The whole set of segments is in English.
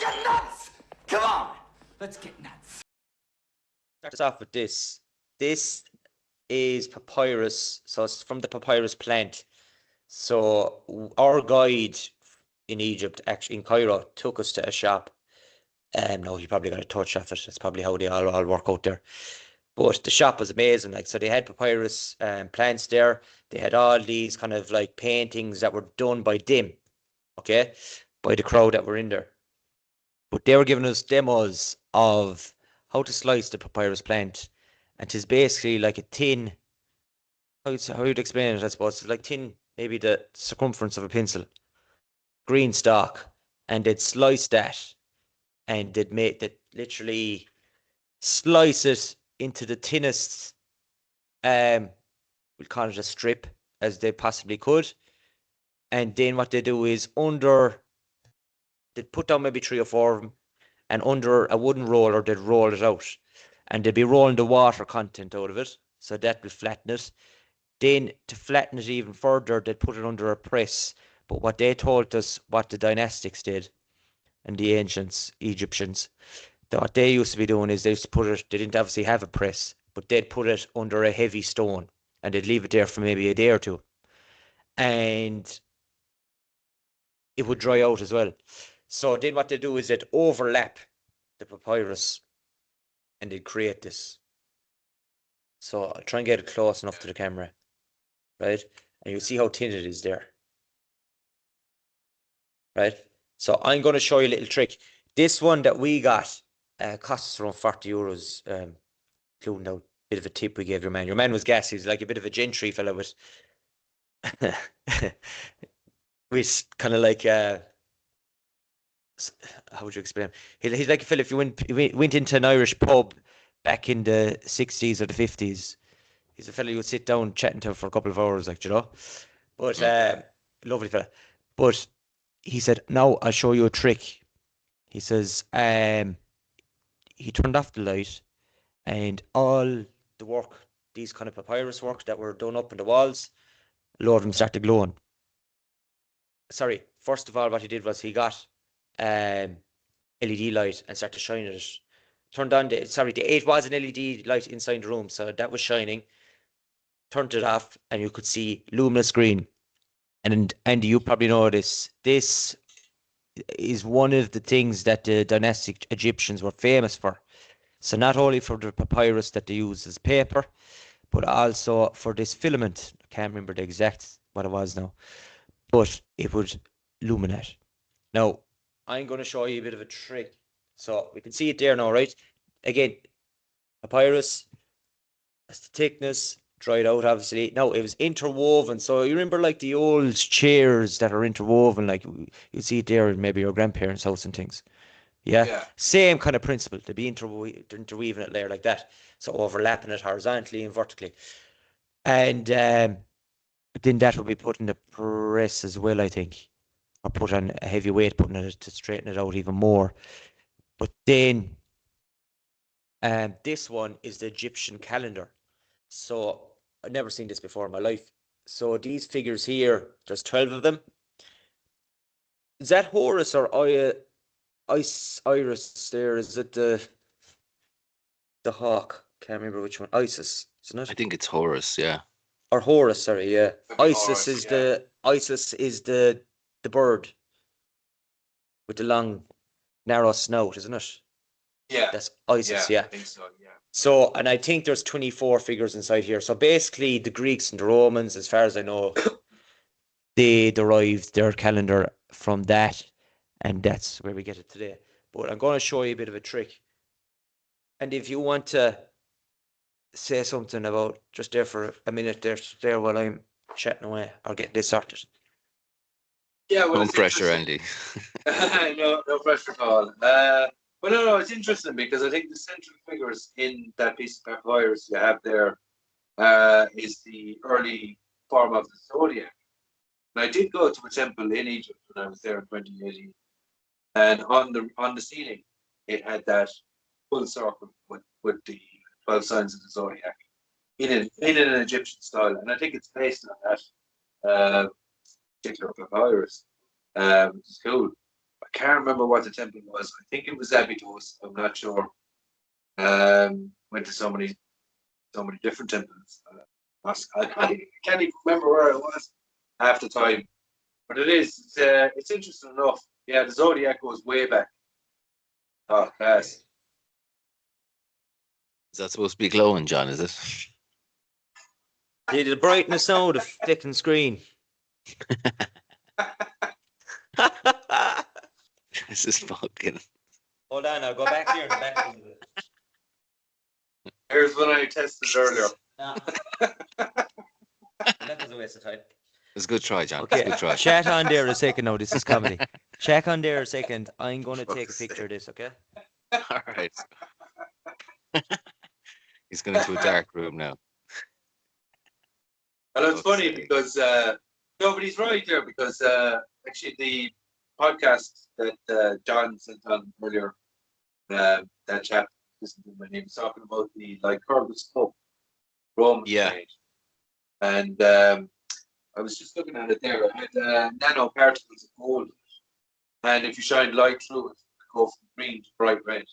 get nuts! Come on, let's get nuts. Start us off with this. This is papyrus, so it's from the papyrus plant. So our guide in Egypt, actually in Cairo, took us to a shop. No, he probably got a touch of it. That's probably how they all work out there. But the shop was amazing. Like, so they had papyrus plants there. They had all these kind of like paintings that were done by them, okay, by the crowd that were in there. But they were giving us demos of how to slice the papyrus plant, and it's basically like a thin. How you'd explain it? I suppose it's like thin, maybe the circumference of a pencil, green stalk, and they'd slice that, and they'd make that literally slice it into the thinnest, we'll call it a strip, as they possibly could. And then what they do is they'd put down maybe 3 or 4 of them, and under a wooden roller, they'd roll it out. And they'd be rolling the water content out of it, so that will flatten it. Then, to flatten it even further, they'd put it under a press. But what they told us, what the dynastics did, and the ancients, Egyptians, what they used to be doing is they used to put it, they didn't obviously have a press, but they'd put it under a heavy stone, and they'd leave it there for maybe a day or two. And it would dry out as well. So then what they do is they'd overlap the papyrus, and they'd create this. So I'll try and get it close enough to the camera, right? And you'll see how thin it is there, right? So I'm going to show you a little trick. This one that we got costs around €40, including a bit of a tip we gave your man. Your man was gas. He's like a bit of a gentry fella with, with kind of like how would you explain him? He's like a fella. If you went into an Irish pub back in the 60s or the 50s, he's a fella you would sit down chatting to for a couple of hours, like, you know. But lovely fella. But he said, "Now I'll show you a trick." He says, he turned off the light, and all the work, these kind of papyrus work that were done up in the walls, a lot of them started glowing. Sorry, first of all, what he did was he got LED light and started shining it. Turned on it was an LED light inside the room, so that was shining. Turned it off, and you could see luminous green. And you probably know this. This is one of the things that the dynastic Egyptians were famous for. So not only for the papyrus that they use as paper, but also for this filament. I can't remember the exact what it was now, but it would illuminate. Now, I'm going to show you a bit of a trick. So we can see it there now, right? Again, papyrus, that's the thickness, dried out, obviously. No, it was interwoven. So you remember like the old chairs that are interwoven, like you see it there in maybe your grandparents' house and things. Yeah. Same kind of principle, to be interweaving it layer like that. So overlapping it horizontally and vertically. And then that will be put in the press as well, I think. Or put on a heavy weight, putting it to straighten it out even more. But then this one is the Egyptian calendar. So I've never seen this before in my life. So these figures here, there's 12 of them. Is that Horus or Iris there? Is it the hawk? Can't remember which one. Isis, isn't it? I think it's Horus, yeah. Or Horus, sorry, yeah. Isis is the bird with the long, narrow snout, isn't it? Yeah. That's Isis, yeah. I think so, yeah. So, and I think there's 24 figures inside here. So basically, the Greeks and the Romans, as far as I know, they derived their calendar from that, and that's where we get it today. But I'm going to show you a bit of a trick. And if you want to say something about just there for a minute there while I'm chatting away or getting this sorted. Yeah, well, No pressure, Andy. no pressure at all. But no, it's interesting because I think the central figures in that piece of papyrus you have there is the early form of the zodiac. And I did go to a temple in Egypt when I was there in 2018, and on the ceiling it had that full circle with the 12 signs of the zodiac in an Egyptian style, and I think it's based on that particular papyrus, which is cool. I can't remember what the temple was. I think it was Abydos. I'm not sure. Went to so many different temples. I can't even remember where it was half the time. But it's interesting enough. Yeah, the zodiac goes way back. Oh, class. Is that supposed to be glowing, John? Is it? See the brightness now, the flicking screen. This is fucking. Hold on, I'll go back here in the back. Room. Here's when I tested earlier. Nah. That was a waste of time. It was a good try, John. Okay, It was a good try. chat on there a second now. This is comedy. Check on there a second. I'm going to take a picture of this, okay? All right. He's going into a dark room now. And it's funny because nobody's right there because actually the podcast that John sent on earlier, that chap, listen to my name, was talking about the Lycurgus Cup Roman stage. And I was just looking at it there. It had nanoparticles of gold in it. And if you shine light through it, it go from green to bright red.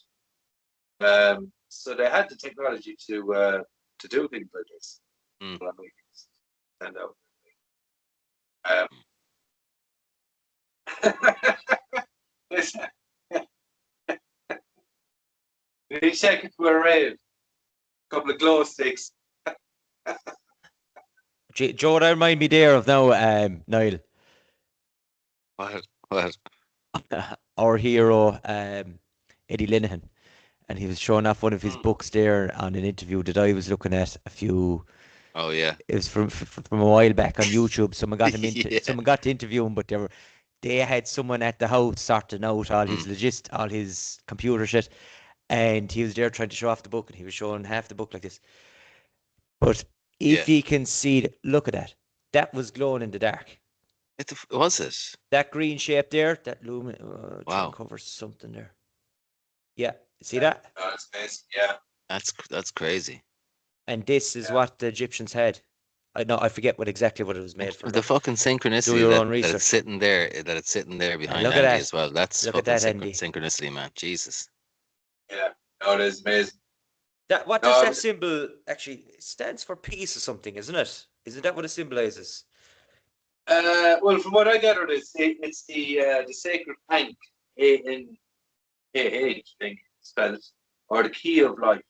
So they had the technology to do things like this. That make it stand out. We check it for a rave. A couple of glow sticks. Joe, that remind me there of now, Niall. What? Our hero, Eddie Linehan. And he was showing off one of his books there on an interview that I was looking at a few. Oh yeah. It was from a while back on YouTube. Someone got him Yeah. someone got to interview him, but they had someone at the house sorting out all his all his computer shit, and he was there trying to show off the book, and he was showing half the book like this. But if you can see it, look at that. That was glowing in the dark. Was it? That green shape there, that lumen. Wow. Covers something there. Yeah, see that? Oh, that's amazing. Yeah. That's crazy. And this is what the Egyptians had. I forget exactly what it was made from. The fucking synchronicity Do your own that research. it's sitting there, behind look at Andy that. as well. That's Look at fucking that, Andy. synchronicity, man. Jesus. Yeah. No, it is amazing. What does that symbol actually? It stands for peace or something, isn't it? Isn't that what it symbolizes? Well, from what I gathered, it's the sacred plank, A-N-K-H, I think spelled, or the key of life.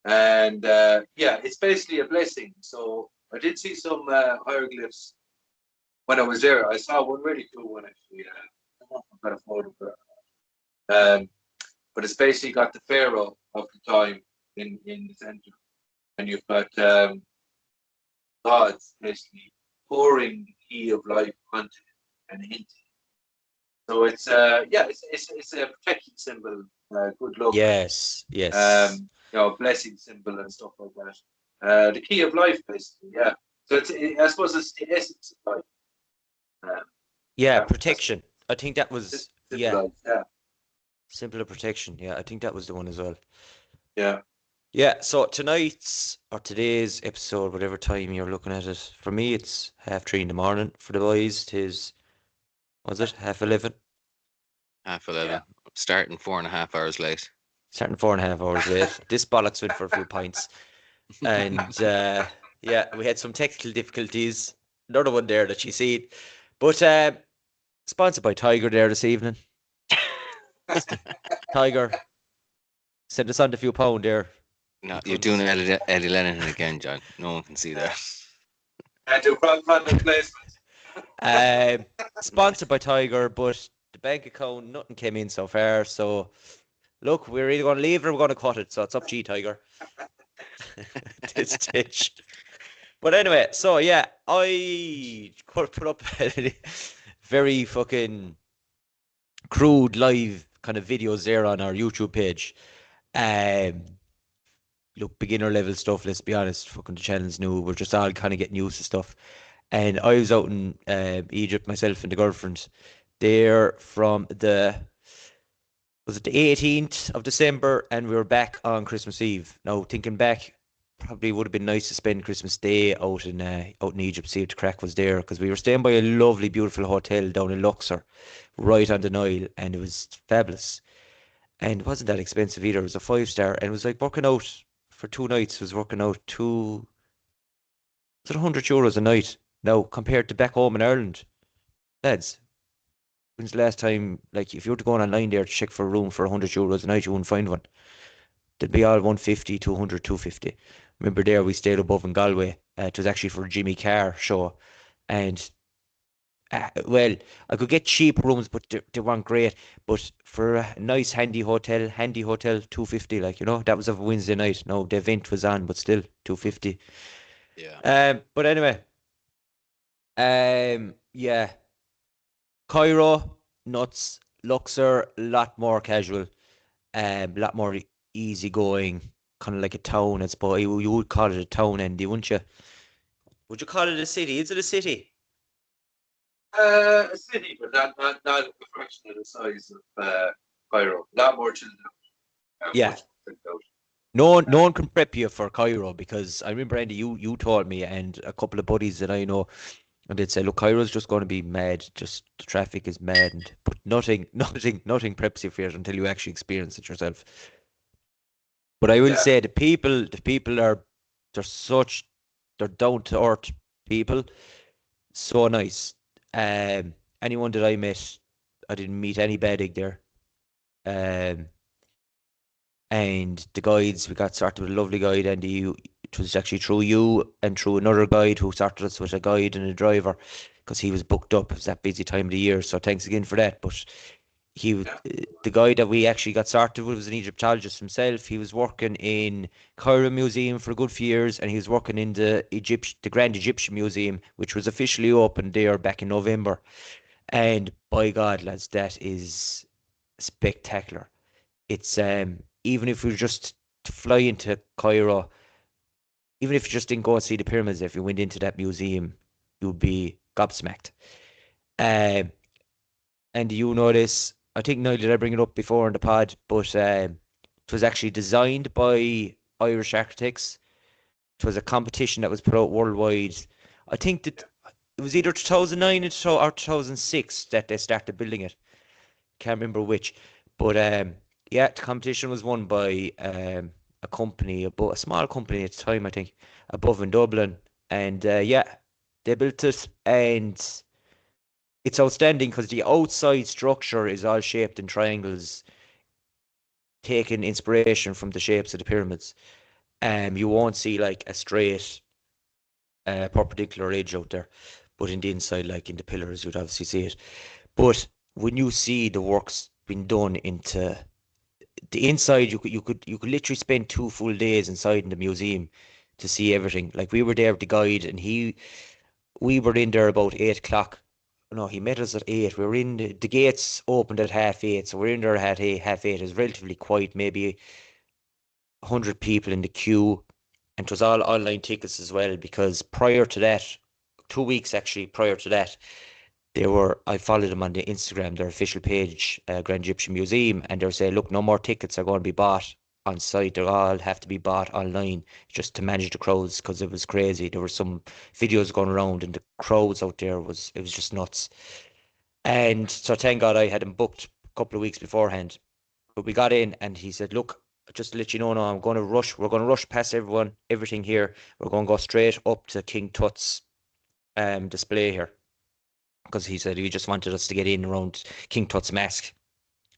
And it's basically a blessing. So I did see some hieroglyphs when I was there. I saw one really cool one actually. I don't know if I've got a photograph. But it's basically got the pharaoh of the time in the center, and you've got gods basically pouring the key of life onto it and into it. So it's a protection symbol, good luck. Yes. Blessing symbol and stuff like that. The key of life, basically, yeah. So I suppose it's the essence of life. Protection. I think that was Symbol of protection. Yeah, I think that was the one as well. Yeah. Yeah, so today's episode, whatever time you're looking at it, for me it's 3:30 in the morning. For the boys, was it 11:30? 11:30. Yeah. Starting 4.5 hours late. Starting 4.5 hours late. This bollocks went for a few pints. And we had some technical difficulties. Another one there that you see. But sponsored by Tiger there this evening. Tiger sent us on a few pound there. No, you're doing Eddie Lennon again, John. No one can see that. I do product placement. Sponsored by Tiger, but the bank account, nothing came in so far. So, look, we're either going to leave it or we're going to cut it. So it's up to you, Tiger. This stage. But anyway, so yeah, I put up a very fucking crude live kind of videos there on our YouTube page. Look, beginner level stuff, let's be honest. Fucking the channel's new. We're just all kind of getting used to stuff. And I was out in Egypt myself and the girlfriend there from the 18th of December, and we were back on Christmas Eve. Now, thinking back, probably would have been nice to spend Christmas Day out in Egypt, see if the crack was there, because we were staying by a lovely, beautiful hotel down in Luxor, right on the Nile, and it was fabulous. And it wasn't that expensive either. It was a 5 star, and it was like working out for 2 nights. It was working out was it €100 a night? Now compared to back home in Ireland, lads, when's the last time? Like if you were to go online there to check for a room for €100 a night, you wouldn't find one. They'd be all 150, 200, 250. Remember there we stayed above in Galway. It was actually for a Jimmy Carr show, and well, I could get cheap rooms, but they weren't great. But for a nice handy hotel, 250. Like that was a Wednesday night. No, the event was on, but still 250. Yeah. But anyway, yeah, Cairo nuts, Luxor a lot more casual, a lot more easygoing, kind of like a town. I suppose you would call it a town, Andy, wouldn't you? Would you call it a city? Is it a city? A city, but not a fraction of the size of Cairo. A lot more chilled out. Yeah. Much more chilled out. No one can prep you for Cairo, because I remember, Andy, you told me, and a couple of buddies that I know, and they'd say, look, Cairo's just going to be mad. Just the traffic is mad, but nothing preps you for it until you actually experience it yourself. But I will Yeah. say the people they're down to earth people, so nice. Anyone that I met, I didn't meet any bad egg there. Um, and the guides, we got started with a lovely guide, and it was actually through you and through another guide who started us with a guide and a driver, because he was booked up. It was that busy time of the year, so thanks again for that. But the guy that we actually got started with was an Egyptologist himself. He was working in Cairo Museum for a good few years, and he was working in the Grand Egyptian Museum, which was officially opened there back in November. And by God, lads, that is spectacular. It's even if we just to fly into Cairo, even if you just didn't go and see the pyramids, if you went into that museum, you'd be gobsmacked. Um, and you know this, I think, Niall, did I bring it up before in the pod? But it was actually designed by Irish architects. It was a competition that was put out worldwide. I think that it was either 2009 or 2006 that they started building it. Can't remember which. But yeah, the competition was won by a company, a small company at the time, I think, above in Dublin. And yeah, they built it, and it's outstanding because the outside structure is all shaped in triangles, taking inspiration from the shapes of the pyramids. You won't see like a straight perpendicular edge out there, but in the inside, like in the pillars, you'd obviously see it. But when you see the works being done into the inside, you could literally spend 2 full days inside in the museum to see everything. Like we were there with the guide, and we were in there about 8 o'clock. No, he met us at 8. We were in the gates opened at half 8, so we're in there at half 8. It was relatively quiet, maybe 100 people in the queue, and it was all online tickets as well. Because prior to that, 2 weeks actually prior to that, I followed them on the Instagram, their official page, Grand Egyptian Museum, and they were saying, look, no more tickets are going to be bought on site. They all have to be bought online just to manage the crowds, because it was crazy. There were some videos going around, and the crowds out there it was just nuts. And so thank God I had him booked a couple of weeks beforehand. But we got in, and he said, look, just to let you know now, we're going to rush past everything here. We're going to go straight up to King Tut's display here, because he said he just wanted us to get in around King Tut's mask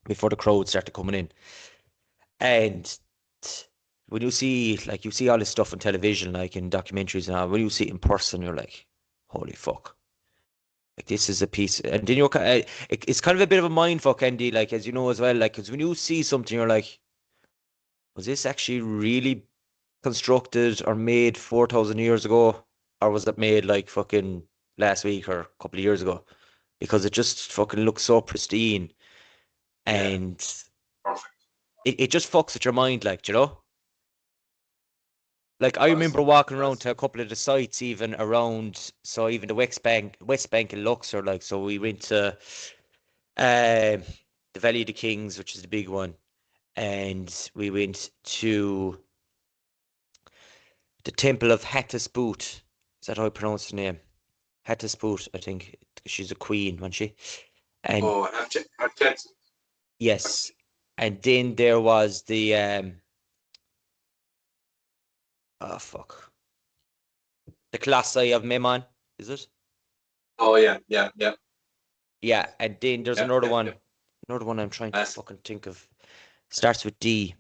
before the crowd started coming in. And when you see all this stuff on television, like in documentaries and all, when you see it in person, you're like, holy fuck. Like this is a piece, and then it's kind of a bit of a mind fuck, Andy. Like as you know as well, like because when you see something, you're like, was this actually really constructed or made 4,000 years ago, or was it made like fucking last week or a couple of years ago? Because it just fucking looks so pristine, Yeah. and Perfect. it just fucks with your mind, like, you know? Like I remember walking around to a couple of the sites, even around, so even the West Bank and Luxor, like, so we went to the Valley of the Kings, which is the big one, and we went to the Temple of Hatshepsut. Is that how I pronounce the name? Hatshepsut, I think. She's a queen, wasn't she? And I've checked. yes. And then there was the oh fuck. The Colossi of Memnon, is it? Oh yeah, yeah, yeah. Yeah, and then there's Yeah, another yeah, one. yeah. Another one I'm trying to That's- fucking think of. Starts with D.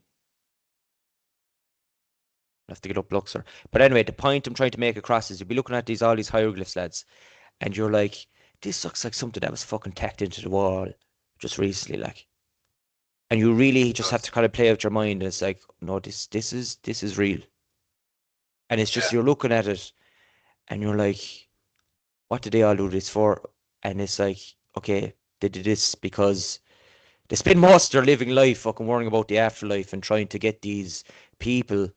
I have to get up Luxor. But anyway, the point I'm trying to make across is you'll be looking at all these hieroglyphs, lads, and you're like, this looks like something that was fucking tacked into the wall just recently, like. And you really just have to kind of play out your mind. And it's like, no, this is real. And it's just Yeah. you're looking at it, and you're like, what did they all do this for? And it's like, okay, they did this because they spend most of their living life fucking worrying about the afterlife and trying to get these people.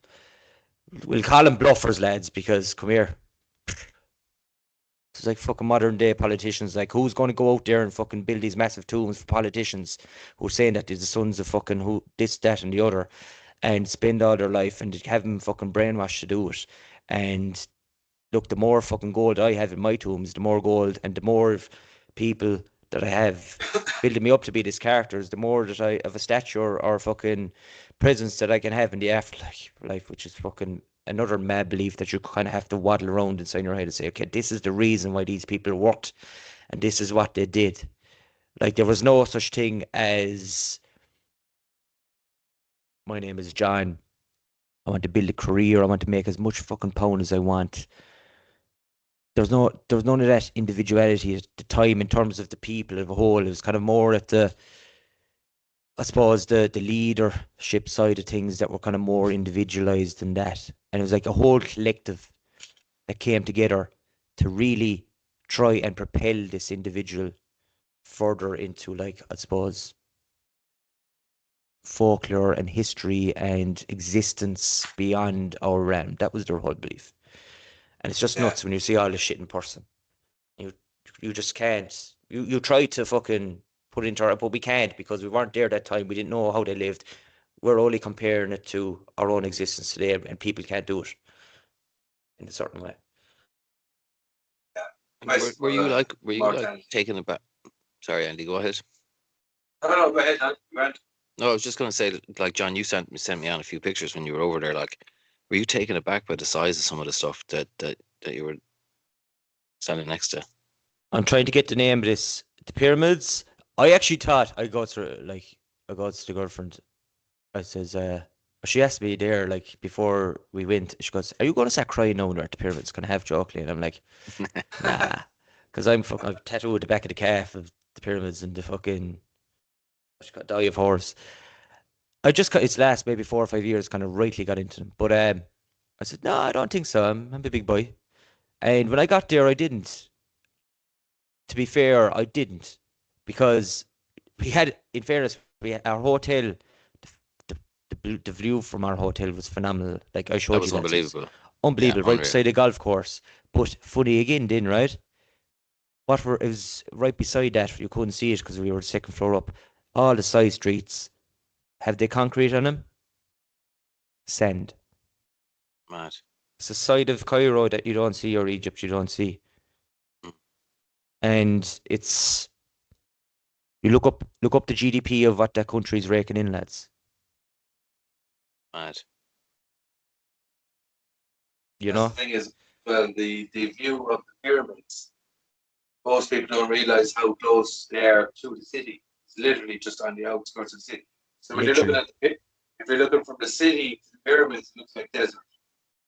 We'll call them bluffers, lads, because come here. It's like fucking modern day politicians. Like, who's going to go out there and fucking build these massive tombs for politicians who are saying that they're the sons of fucking who this, that, and the other, and spend all their life and have them fucking brainwashed to do it. And look, the more fucking gold I have in my tombs, the more gold and the more people that I have building me up to be these characters, the more that I of a stature or fucking presence that I can have in the afterlife, life, which is fucking another mad belief that you kind of have to waddle around inside your head and say, okay, this is the reason why these people worked, and this is what they did. Like there was no such thing as my name is John. I want to build a career. I want to make as much fucking pound as I want. There was none of that individuality at the time in terms of the people as a whole. It was kind of more at the, I suppose, the leadership side of things that were kind of more individualized than that. And it was like a whole collective that came together to really try and propel this individual further into, like, I suppose, folklore and history and existence beyond our realm. That was their whole belief. And it's just Yeah. nuts when you see all this shit in person. You you just can't. You try to fucking put it into our, but we can't because we weren't there that time. We didn't know how they lived. We're only comparing it to our own existence today, and people can't do it in a certain way. And Nice were you for, like were you like mortality. taken aback? Sorry, Andy, go ahead. No, go ahead, man. You went. No, I was just gonna say, like John, you sent me on a few pictures when you were over there. Like, were you taken aback by the size of some of the stuff that you were standing next to? I'm trying to get the name of this. The pyramids. I actually thought I go through like I go to the girlfriend. I says, she asked me there like before we went. She goes, "Are you going to start crying now when we're at the pyramids? Gonna have chocolate?" And I'm like, "Nah," because I'm tattooed the back of the calf of the pyramids and the fucking. She got die of horse. I just got it's last maybe 4 or 5 years kind of rightly got into them, but I said no, I don't think so. I'm a big boy, and when I got there, I didn't. To be fair, I didn't because we had, in fairness, we had our hotel. The, the view from our hotel was phenomenal. Like I That showed you was that. It was unbelievable. Yeah, unbelievable, right unreal. beside a golf course. But funny again, then right? It was right beside that. You couldn't see it because we were second floor up. All the side streets have they concrete on them? Sand. Mad. It's a side of Cairo that you don't see, or Egypt you don't see. Mm. And it's you look up the GDP of what that country's raking in, lads. Mad. You That's know? the thing is, well, the view of the pyramids. Most people don't realize how close they are to the city. It's literally just on the outskirts of the city. So when you're looking Literally. at if you're looking from the city to the pyramids, it looks like desert.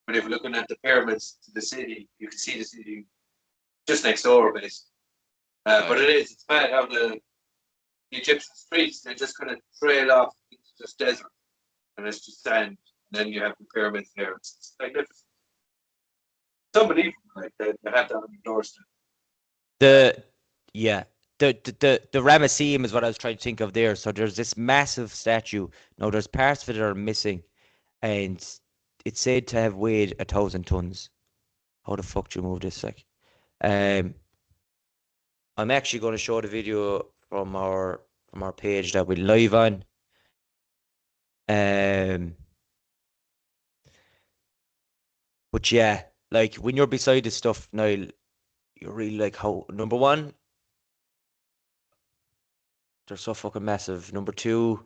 But if you're looking at the pyramids to the city, you can see the city just next door, basically. But Right. it's mad how the Egyptian streets, they just kind of trail off into just desert. And it's just sand. And then you have the pyramids there. It's magnificent. It's unbelievable. Like, they have that on your doorstep. The yeah. The Ramesseum is what I was trying to think of there. So there's this massive statue. Now there's parts of it that are missing, and it's said to have weighed 1,000 tons. How the fuck do you move this like? Um, I'm actually going to show the video from our page that we live on. Um, But yeah, like when you're beside this stuff, Niall, you're really like, how, number one, they're so fucking massive. Number two,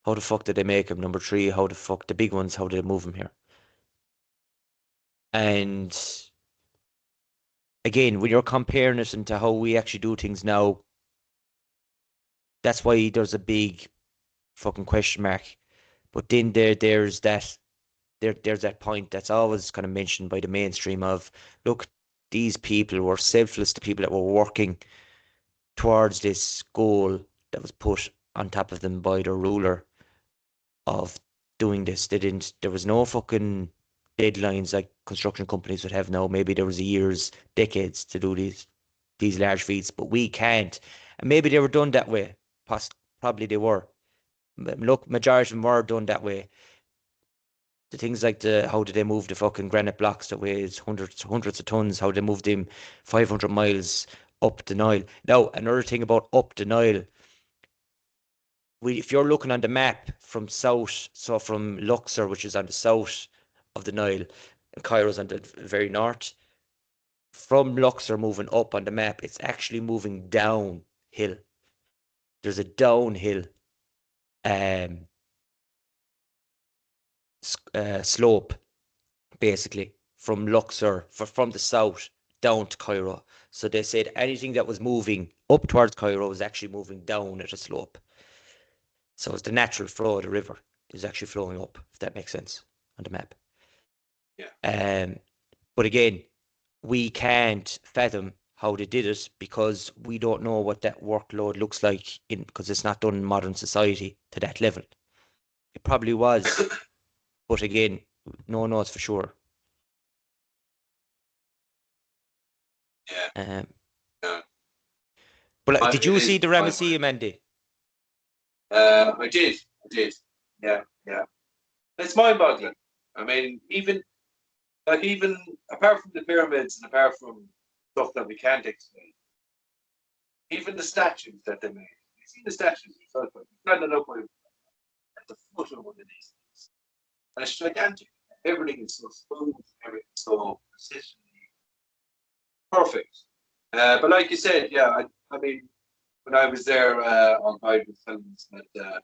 how the fuck did they make them? Number three, how the fuck, the big ones, how did they move them here? And again, when you're comparing it into how we actually do things now, that's why there's a big fucking question mark. But then there's that point that's always kind of mentioned by the mainstream of, look, these people were selfless, the people that were working towards this goal that was put on top of them by the ruler of doing this. There was no fucking deadlines like construction companies would have now. Maybe there was years, decades to do these large feats, but we can't. And maybe they were done that way. Probably they were. Look, majority of them were done that way. The things like how did they move the fucking granite blocks that weighs hundreds of tons? How they moved them 500 miles up the Nile. Now, another thing about up the Nile, if you're looking on the map from south, so from Luxor, which is on the south of the Nile, and Cairo's on the very north, from Luxor moving up on the map, it's actually moving downhill. There's a downhill slope, basically, from Luxor, from the south down to Cairo. So they said anything that was moving up towards Cairo was actually moving down at a slope. So it's the natural flow of the river is actually flowing up, if that makes sense on the map. Yeah. But again, we can't fathom how they did it because we don't know what that workload looks like because it's not done in modern society to that level. It probably was, but again, no one knows for sure. Yeah. But did you It see is the Ramesseum, Andy? I did. Yeah. It's mind-boggling. I mean, even apart from the pyramids and apart from stuff that we can't explain, even the statues that they made. You see the statues yourself, like standing up at the foot of one of these things. And it's gigantic. Everything is so smooth, everything is so precisionally perfect. But like you said, yeah, I mean, when I was there on guide with films that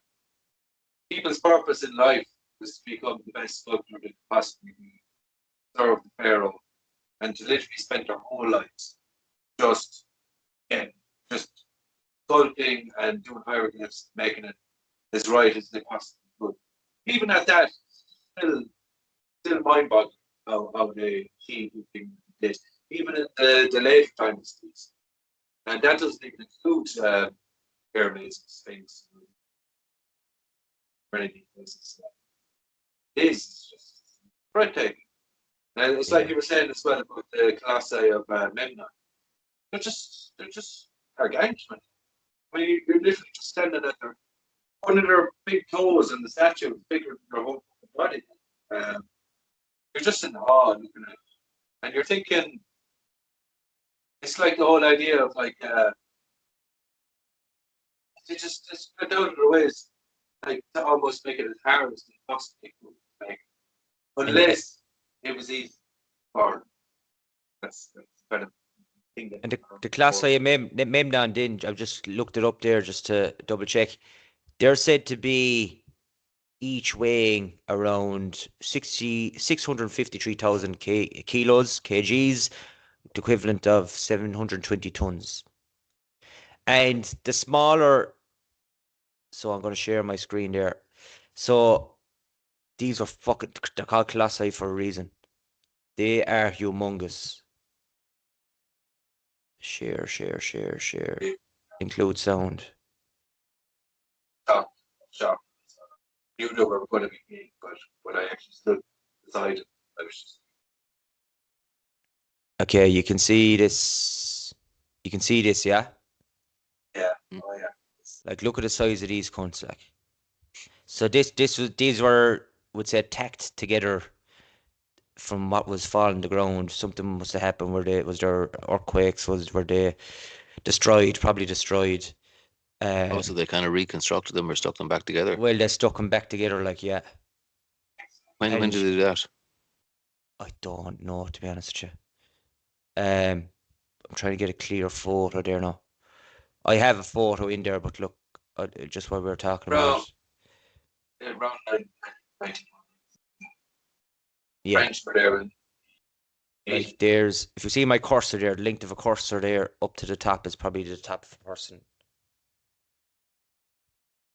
people's purpose in life was to become the best sculptor they could possibly be, serve the pharaoh, and to literally spend their whole lives just just sculpting and doing hieroglyphs, making it as right as they possibly could. Even at that, still mind-boggling how they achieve things like this. Even in the later dynasties, and that doesn't even include pyramids, Sphinx, or anything. This is just breathtaking. And it's like you were saying as well about the Colossi of Memnon. They're just gargantuan. I mean, you're literally just standing at one of their big toes, and the statue is bigger than their whole body. You're just in awe looking at it, and you're thinking it's like the whole idea of like they just went out of their ways, like to almost make it as hard as they possibly could make, unless it was easy. Or that's kind of thing that. And the Colossi of Memnon, didn't I've just looked it up there just to double check. They're said to be each weighing around 653,000 kilos, kgs, the equivalent of 720 tons. And the smaller, so I'm going to share my screen there. So these are they're called Colossi for a reason. They are humongous. Share. Include sound. Sure. You know where we're going to be meeting, but when I actually stood beside it, I was just. Okay, you can see this. You can see this, yeah? Yeah. Oh yeah. Like, look at the size of these cunts, like. So these were, would say, tacked together from what was falling the ground. Something must have happened where there earthquakes, were they probably destroyed. Also, they kind of reconstructed them or stuck them back together. Well, they stuck them back together, like, yeah. When And did they do that? I don't know, to be honest with you. I'm trying to get a clear photo there now. I have a photo in there, but look, just while we were talking about Around, it. around 19. Yeah, French were there. like there's, if you see my cursor there, the length of a cursor there up to the top is probably the top of a person.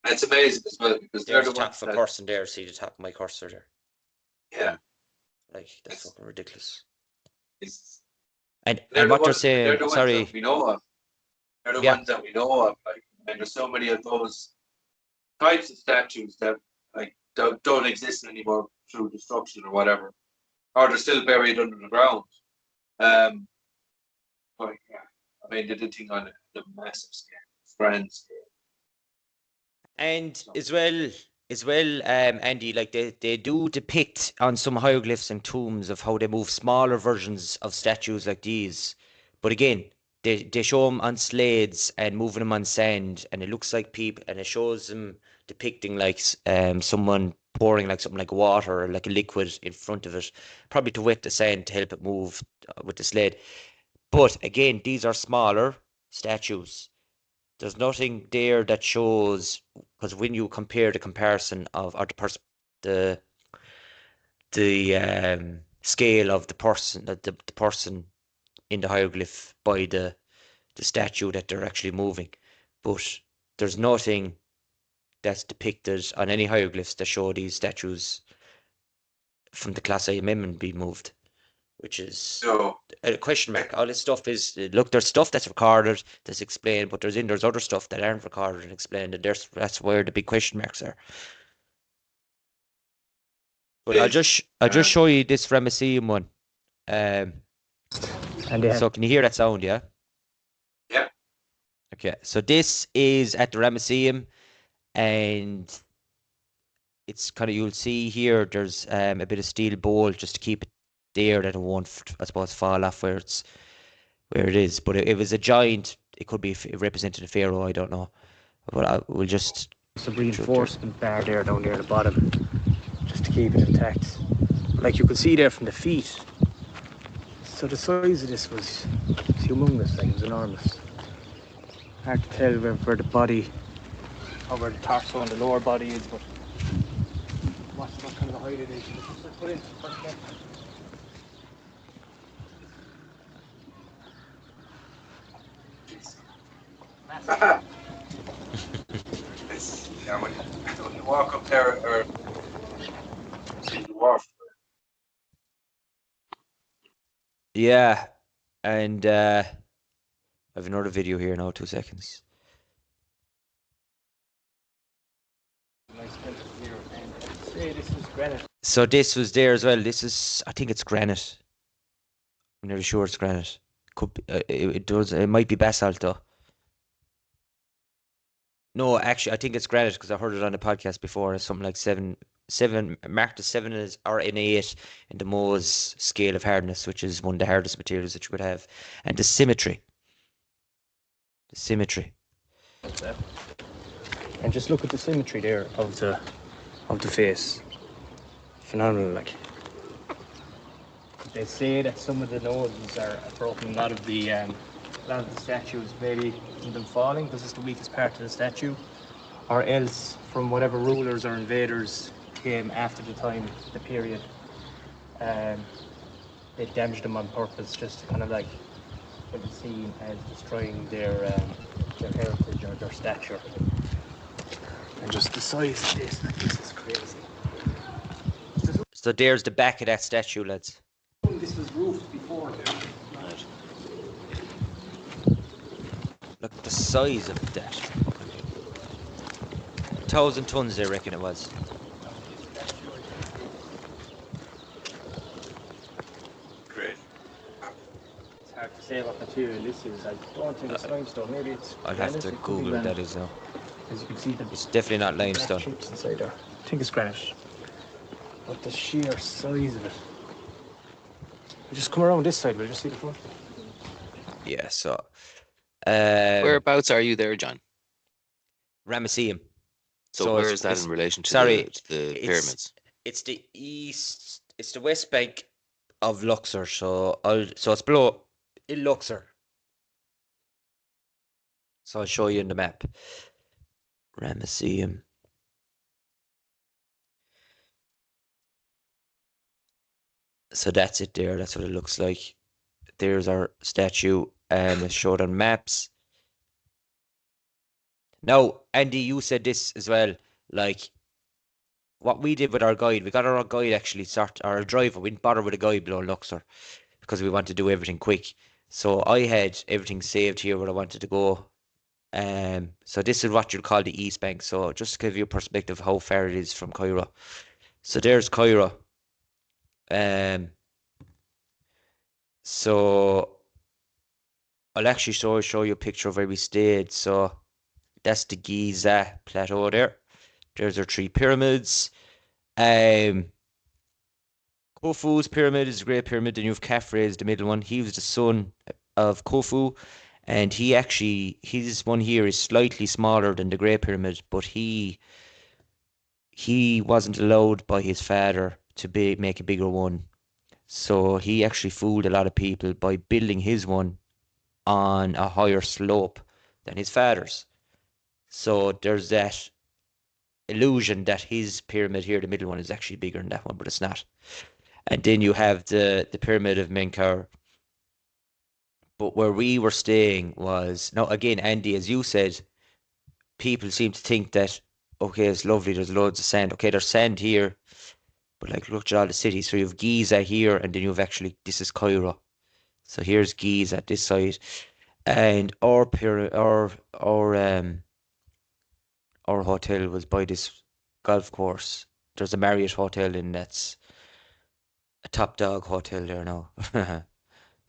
It's amazing as well because they're There's the the top ones of a that, person there. See the top of my cursor there. yeah, Like that's fucking ridiculous. it's, And they're what the they're ones. They're saying, the ones sorry, that we know of. They're the yeah, ones that we know of. Like, and there's so many of those types of statues that like don't exist anymore through destruction or whatever, or they're still buried under the ground. Um, but yeah, I mean, they did thing on the massive scale, grand scale. and as well, Andy, like they do depict on some hieroglyphs and tombs of how they move smaller versions of statues like these, but again, they show them on sleds and moving them on sand, and it looks like people, and it shows them depicting like someone pouring like something like water or like a liquid in front of it, probably to wet the sand to help it move with the sled. But again, these are smaller statues. There's nothing there that shows, because when you compare the comparison of or the scale of the person, the person in the hieroglyph by the statue that they're actually moving, but there's nothing that's depicted on any hieroglyphs that show these statues from the Class A amendment being moved, which is So a question mark. All this stuff is, look, there's stuff that's recorded, that's explained, but there's other stuff that aren't recorded and explained, and that's where the big question marks are. But I'll just show you this Ramesseum one. And so can you hear that sound? Yeah. yeah, Okay. So this is at the Ramesseum, and it's kind of, you'll see here. There's a bit of steel bowl just to keep it there that it won't, I suppose, fall off where it is. But it was a giant. It could be represented a pharaoh. I don't know. But we'll just. It's a reinforcement bar there down there at the bottom, just to keep it intact. Like you can see there from the feet. So the size of this was humongous, like it was enormous. Hard to tell where the body, or where the torso and the lower body is, but what kind of a height it is. Just put in. it's, yeah, when you walk up there or see the wharf. Yeah, and I have another video here now. 2 seconds. Say this is granite. So this was there as well. This is, I think it's granite. I'm nearly sure it's granite. Could be, it might be basalt though. No, actually, I think it's granite because I heard it on the podcast before. It's something like seven, marked as 7 is or an 8 in the Mohs scale of hardness, which is one of the hardest materials that you could have, and the symmetry. And just look at the symmetry there of the face. Phenomenal, like. They say that some of the noses are broken. A lot of the statues, maybe from them falling because it's the weakest part of the statue, or else from whatever rulers or invaders came after the period. They damaged them on purpose just to kind of like it was seen as destroying their heritage or their stature. And just the size of this, like, this is crazy. So there's the back of that statue, lads. This was roofed before. Right. Look at the size of that. 1,000 tons, they reckon it was. Great. It's hard to say what material this is. I don't think it's limestone. Maybe it's. I'll have to Google what that is now. As you can see, It's definitely not limestone. chips inside there. I think it's granite. But the sheer size of it. We just come around this side. We'll just see the front. Yeah, so. Whereabouts are you there, John? Ramesseum. So where is that it's- in relation to sorry, the it's- pyramids? It's the east. It's the West Bank of Luxor. So it's below in Luxor. So I'll show you in the map. Ramesseum. So that's it there. That's what it looks like. There's our statue. It's showed on maps. Now, Andy, you said this as well. Like what we did with our guide, we got our guide actually our driver. We didn't bother with a guide below Luxor because we wanted to do everything quick. So I had everything saved here where I wanted to go. So this is what you'd call the East Bank. So just to give you a perspective of how far it is from Cairo. So there's Cairo. So I'll actually show you a picture of where we stayed. So that's the Giza plateau there. There's our 3 pyramids. Khufu's pyramid is a great pyramid, and you have Khafre's the middle one. He was the son of Khufu, and his one here is slightly smaller than the Great Pyramid, but he wasn't allowed by his father to make a bigger one. So he actually fooled a lot of people by building his one on a higher slope than his father's. So there's that illusion that his pyramid here, the middle one, is actually bigger than that one, but it's not. And then you have the pyramid of Menkaure. But where we were staying was now again, Andy, as you said, people seem to think that okay, it's lovely, there's loads of sand. Okay, there's sand here, but like look at all the cities. So you have Giza here, and then you have this is Cairo. So here's Giza at this side, and our hotel was by this golf course. There's a Marriott hotel in that's a top dog hotel there now.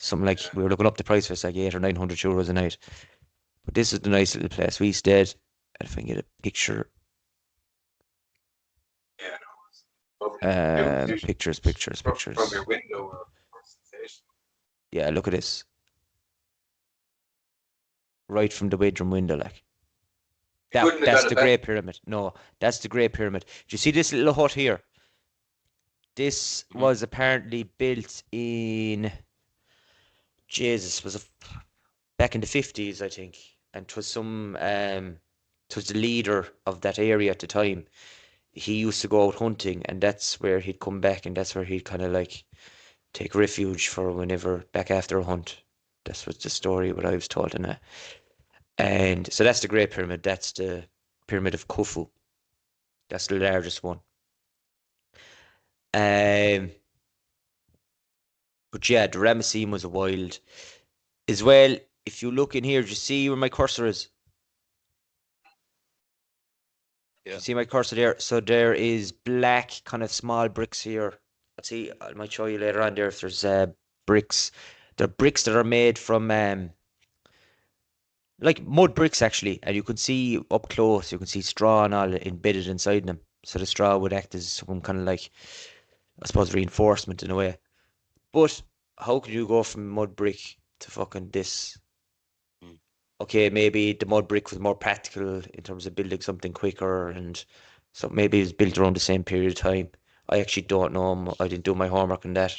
Something like we were looking up the price for it's like 800 or 900 euros a night. But this is the nice little place we stayed. And if I can get a picture. Yeah, no, it's lovely. Pictures. From your window or station. Yeah, look at this. Right from the bedroom window, like. That's the Great Pyramid. No, that's the Great Pyramid. Do you see this little hut here? This was apparently built in back in the 50s, I think. And it was the leader of that area at the time. He used to go out hunting, and that's where he'd come back, and that's where he'd kind of like take refuge for whenever back after a hunt. That's what the story what I was told in it. And so that's the Great Pyramid. That's the Pyramid of Khufu. That's the largest one. But yeah, the Ramesseum was a wild as well. If you look in here, do you see where my cursor is? Yeah. You see my cursor there? So there is black kind of small bricks here. Let's see, I might show you later on there if there's bricks. They're bricks that are made from like mud bricks actually, and you can see up close, you can see straw and all embedded inside them. So the straw would act as some kind of like, I suppose, reinforcement in a way. But how could you go from mud brick to fucking this? Okay, maybe the mud brick was more practical in terms of building something quicker, and so maybe it was built around the same period of time. I actually don't know. I didn't do my homework on that.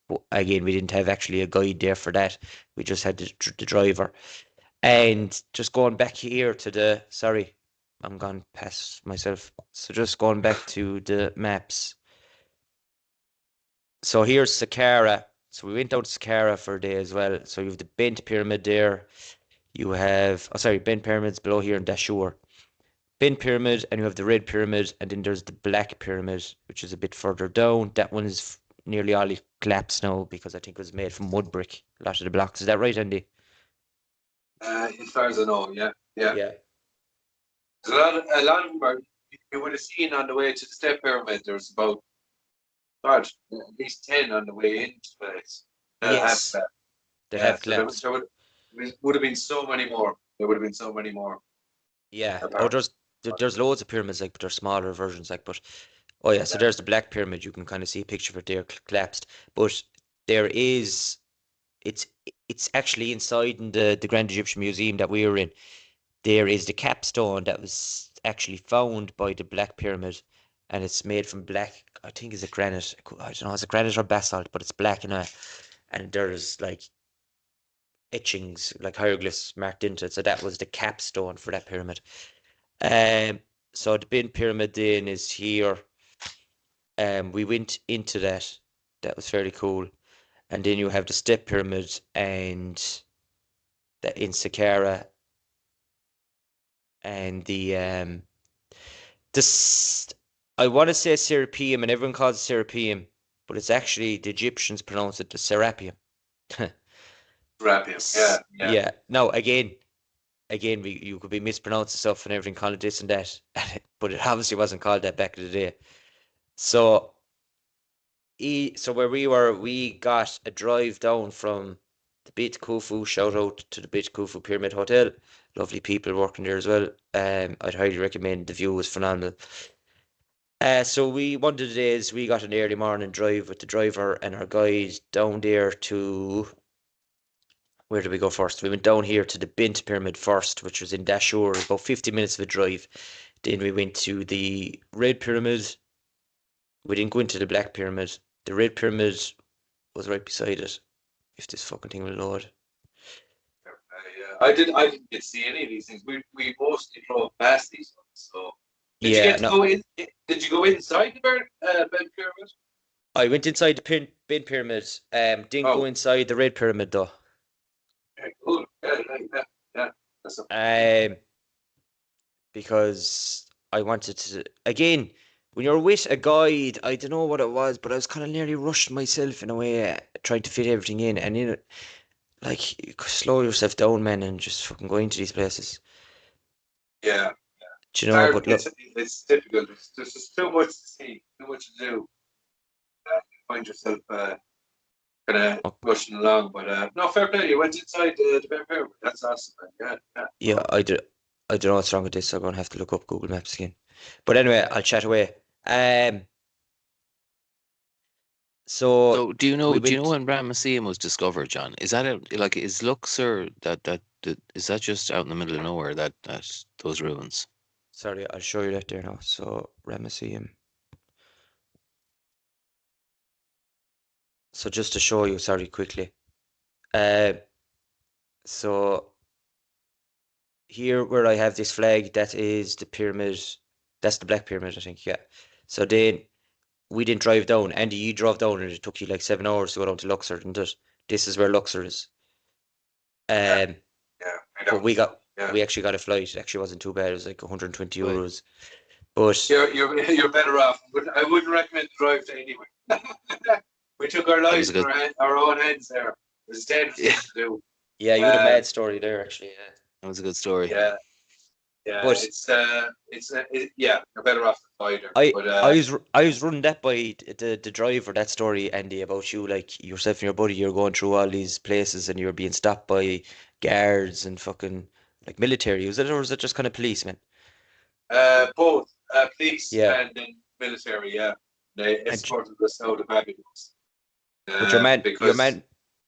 But again, we didn't have actually a guide there for that. We just had the driver. And just going back here to sorry, I'm gone past myself. So just going back to the maps. So here's Saqqara. So we went down to Saqqara for a day as well. So you have the Bent Pyramid there. You have, Bent Pyramids below here in Dashur. Bent Pyramid, and you have the Red Pyramid, and then there's the Black Pyramid, which is a bit further down. That one is nearly all collapsed now because I think it was made from mud brick. A lot of the blocks. Is that right, Andy? As far as I know, yeah. Yeah. A lot of them are. You would have seen on the way to the Step Pyramid. There's about, God, at least 10 on the way into the place. Yes. That have collapsed. There would have been so many more. There would have been so many more. Yeah. Oh, there's loads of pyramids like, but they're smaller versions like. But oh yeah, so there's the Black Pyramid. You can kind of see a picture of it there collapsed. But there is, it's actually inside in the Grand Egyptian Museum that we were in. There is the capstone that was actually found by the Black Pyramid, and it's made from black. I think is it granite. I don't know, is it granite or basalt? But it's black and there's like etchings, like hieroglyphs marked into it. So that was the capstone for that pyramid. So the bin pyramid then is here. We went into that. That was fairly cool. And then you have the step pyramid and the in Saqqara and this I want to say Serapeum, and everyone calls it Serapeum, but it's actually the Egyptians pronounce it the Serapeum. Rapium. Yeah, yeah. Yeah. No, again, you could be mispronouncing stuff and everything, called it this and that, but it obviously wasn't called that back in the day. So, so where we were, we got a drive down from the Beit Khufu. Shout out to the Beit Khufu Pyramid Hotel. Lovely people working there as well. I'd highly recommend. The view was phenomenal. So one of the days we got an early morning drive with the driver and our guide down there to, where did we go first? We went down here to the Bint Pyramid first, which was in Dashur, about 50 minutes of a drive. Then we went to the Red Pyramid. We didn't go into the Black Pyramid. The Red Pyramid was right beside it. If this fucking thing will load. I didn't get to see any of these things. We mostly drove past these ones. So did you get to go in? Did you go inside the Bent Pyramid? I went inside the Bint Pyramid. Didn't go inside the Red Pyramid though. Yeah, cool. Yeah. That's because I wanted to, again, when you're with a guide, I don't know what it was, but I was kind of nearly rushed myself in a way, trying to fit everything in, and you know, like, you could slow yourself down, man, and just fucking go into these places. Yeah. Do you know? But look, it's difficult. There's just too much to see, too much to do. You find yourself kind of rushing along, but no, fair play. You went inside the Bent Pyramid. That's awesome, man. Yeah, I don't know what's wrong with this, so I'm gonna have to look up Google Maps again. But anyway, I'll chat away. So do you know when Ramesseum was discovered, John? Is that is Luxor that is that just out in the middle of nowhere, that those ruins? Sorry, I'll show you that there now. So Ramesseum. So just to show you, sorry, quickly. So here where I have this flag, that is the pyramid. That's the Black Pyramid, I think. Yeah. So then we didn't drive down. Andy, you drove down, and it took you like 7 hours to go down to Luxor, didn't it? This is where Luxor is. Yeah. But we actually got a flight. It actually wasn't too bad. It was like 120 euros. But you're better off. I wouldn't recommend the drive to anyone. We took our lives in our own hands there. It was dangerous thing to do. Yeah, you had a mad story there, actually. Yeah. That was a good story. Yeah. But you're better off the fighter. I was running that by the driver, that story, Andy, about you, like yourself and your buddy, you're going through all these places and you're being stopped by guards and fucking like military. Or was it just kind of policemen? Both police and then military. Yeah, they escorted us out of Babylons. But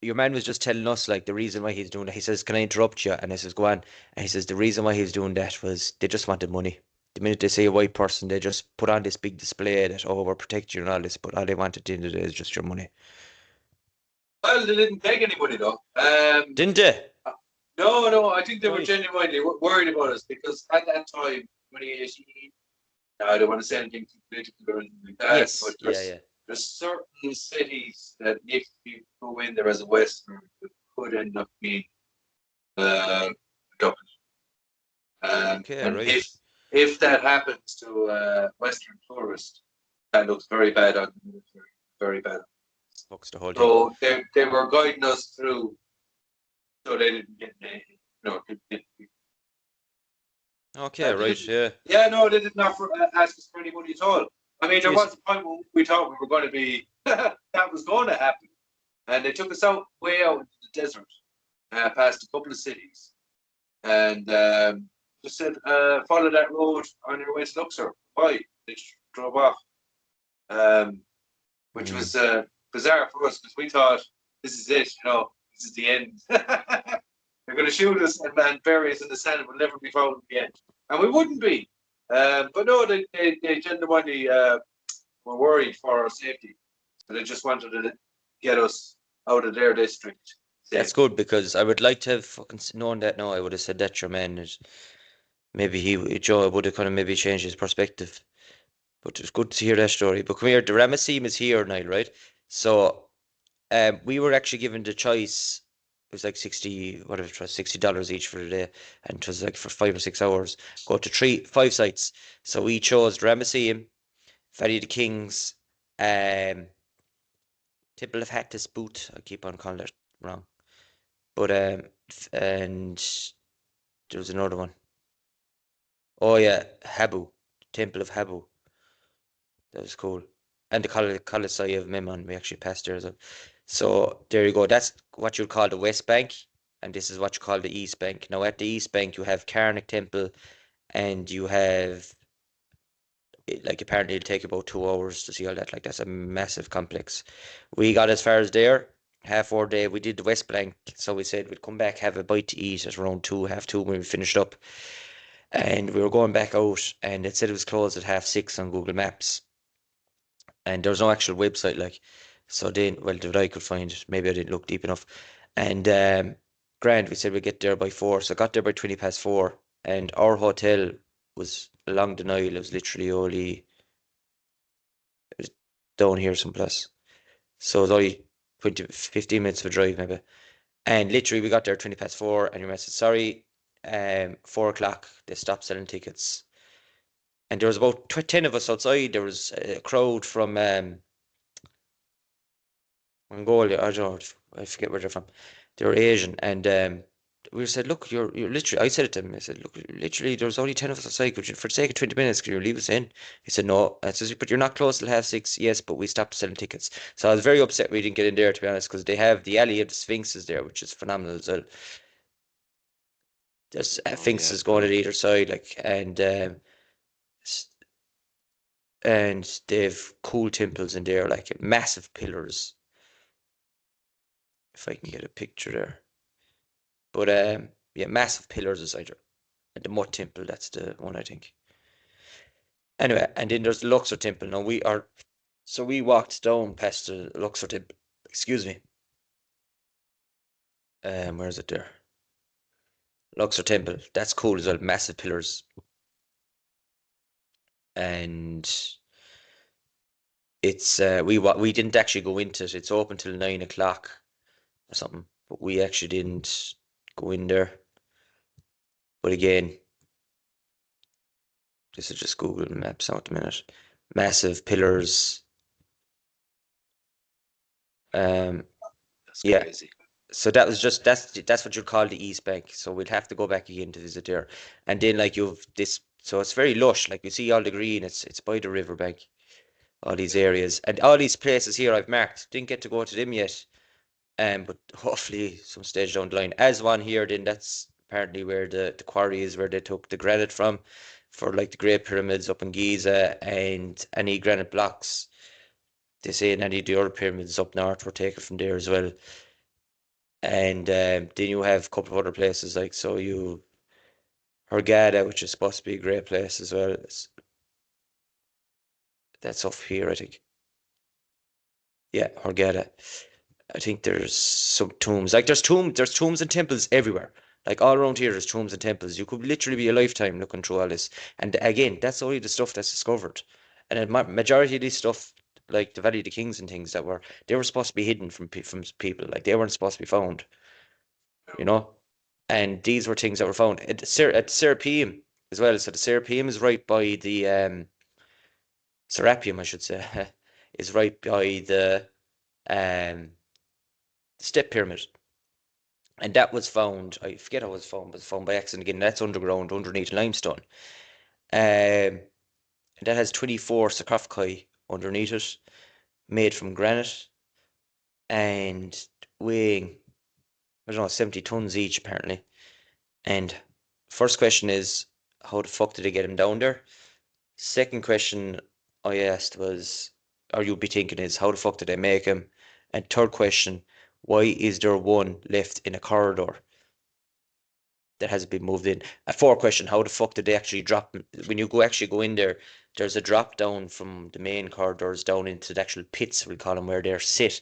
your man was just telling us, like, the reason why he's doing that. He says, "Can I interrupt you?" And I says, "Go on." And he says the reason why he's doing that was they just wanted money. The minute they say a white person, they just put on this big display that, oh, we're protecting you and all this, but all they wanted at the end of the day is just your money. Well, they didn't take any money though. Didn't they? No. I think they were genuinely worried about us because at that time, 2018, I don't want to say anything too political or anything like that. Yes. But there's certain cities that if you go in there as a Westerner, it could end up being Dublin. Right. If that happens to a Western tourist, that looks very bad on the military. Very bad. Fucks the whole thing. So they were guiding us through, so they didn't get Okay, right, yeah. Yeah, no, they didn't ask us for any money at all. I mean, there was a point when we thought we were going to be, that was going to happen. And they took us way out into the desert, past a couple of cities. And just said, follow that road on your way to Luxor. Bye. They just drove off. Which was bizarre for us because we thought, this is it, this is the end. They're going to shoot us and bury us in the sand and we'll never be found at the end. And we wouldn't be. But no, they genuinely were worried for our safety. So they just wanted to get us out of their district. That's good because I would like to have fucking known that now. I would have said that, your man. Maybe Joe would have kind of maybe changed his perspective. But it's good to hear that story. But come here, the Ramesseum is here, Niall, right? So we were actually given the choice. It was like 60, whatever it was, $60 each for the day, and it was like for 5 or 6 hours. Go to 5 sites. So we chose the Ramesseum, Valley of the Kings, um, Temple of Hattis Boot. I keep on calling it wrong, but and there was another one. Oh yeah, Habu, Temple of Habu. That was cool. And the Colosseum of Memnon, we actually passed there as well. So there you go. That's what you'd call the West Bank, and this is what you call the East Bank. Now at the East Bank, you have Karnak Temple, and you have like apparently it'll take about 2 hours to see all that. Like that's a massive complex. We got as far as there. Half our day, we did the West Bank, so we said we'd come back, have a bite to eat at around 2, half 2 when we finished up. And we were going back out, and it said it was closed at half 6 on Google Maps. And there was no actual website, like, so then, well, that I could find, maybe I didn't look deep enough. And grand, we said we'd get there by 4, so I got there by 20 past 4, and our hotel was along the Nile. It was literally only, it was down here someplace, so it was only 20, 15 minutes of a drive maybe. And literally we got there 20 past 4, and your man said, sorry, 4 o'clock, they stopped selling tickets. And there was about 10 of us outside. There was a crowd from Mongolia. I don't know, I forget where they're from. They were Asian, and we said, "Look, you're literally." I said it to him. I said, "Look, literally, there's only 10 of us outside. Could you, for the sake of 20 minutes, could you leave us in?" He said, "No." I said, "But you're not close till half 6." Yes, but we stopped selling tickets. So I was very upset we didn't get in there, to be honest, because they have the alley of the Sphinxes there, which is phenomenal as well. There's Sphinxes going at either side, like, and they've cool temples in there, like massive pillars. If I can get a picture there. But yeah, massive pillars aside there. And the Mud Temple, that's the one I think. Anyway, and then there's the Luxor Temple. Now we walked down past the Luxor Temple. Excuse me. Where is it there? Luxor Temple. That's cool as well. Massive pillars. And it's we didn't actually go into it. It's open till 9 o'clock or something. But we actually didn't go in there. But again, this is just Google Maps out a minute. Massive pillars. That's yeah. crazy. So that was just that's what you'd call the East Bank. So we'd have to go back again to visit there. And then like you've this, so it's very lush. Like you see all the green. It's by the riverbank. All these areas and all these places here I've marked. Didn't get to go to them yet. But hopefully some stage down the line. As one here, then that's apparently where the quarry is, where they took the granite from, for like the Great Pyramids up in Giza, and any granite blocks. They say in any of the other pyramids up north were taken from there as well. And then you have a couple of other places, like, so you Hurghada, which is supposed to be a great place as well. That's up here, I think. Yeah, Hurghada. I think there's some tombs. Like there's tombs and temples everywhere. Like all around here, there's tombs and temples. You could literally be a lifetime looking through all this. And again, that's only the stuff that's discovered. And the majority of this stuff, like the Valley of the Kings and things they were supposed to be hidden from people. Like they weren't supposed to be found, you know. And these were things that were found at Serapeum as well. So the Serapeum is right by the Serapeum, I should say, is right by the Step Pyramid. And that was found, I forget how it was found, but it was found by accident again. That's underground, underneath limestone. And that has 24 sarcophagi underneath it, made from granite, and weighing, I don't know, 70 tons each, apparently. And first question is, how the fuck did they get him down there? Second question I asked was, or you'd be thinking is, how the fuck did they make him? And third question, why is there one left in a corridor? that hasn't been moved in. A 4 question: how the fuck did they actually drop? When you go in there, there's a drop down from the main corridors down into the actual pits, we call them, where they sit.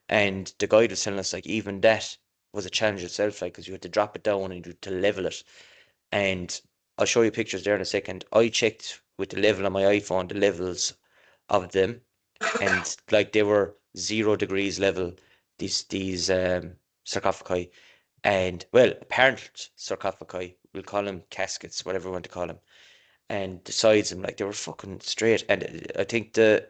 And the guide was telling us like even that was a challenge itself, like because you had to drop it down and you had to level it. And I'll show you pictures there in a second. I checked with the level on my iPhone, the levels of them, and like they were 0 degrees level. These sarcophagi, and well, apparent sarcophagi, we'll call them caskets, whatever we want to call them. And the sides of them, like they were fucking straight. And I think the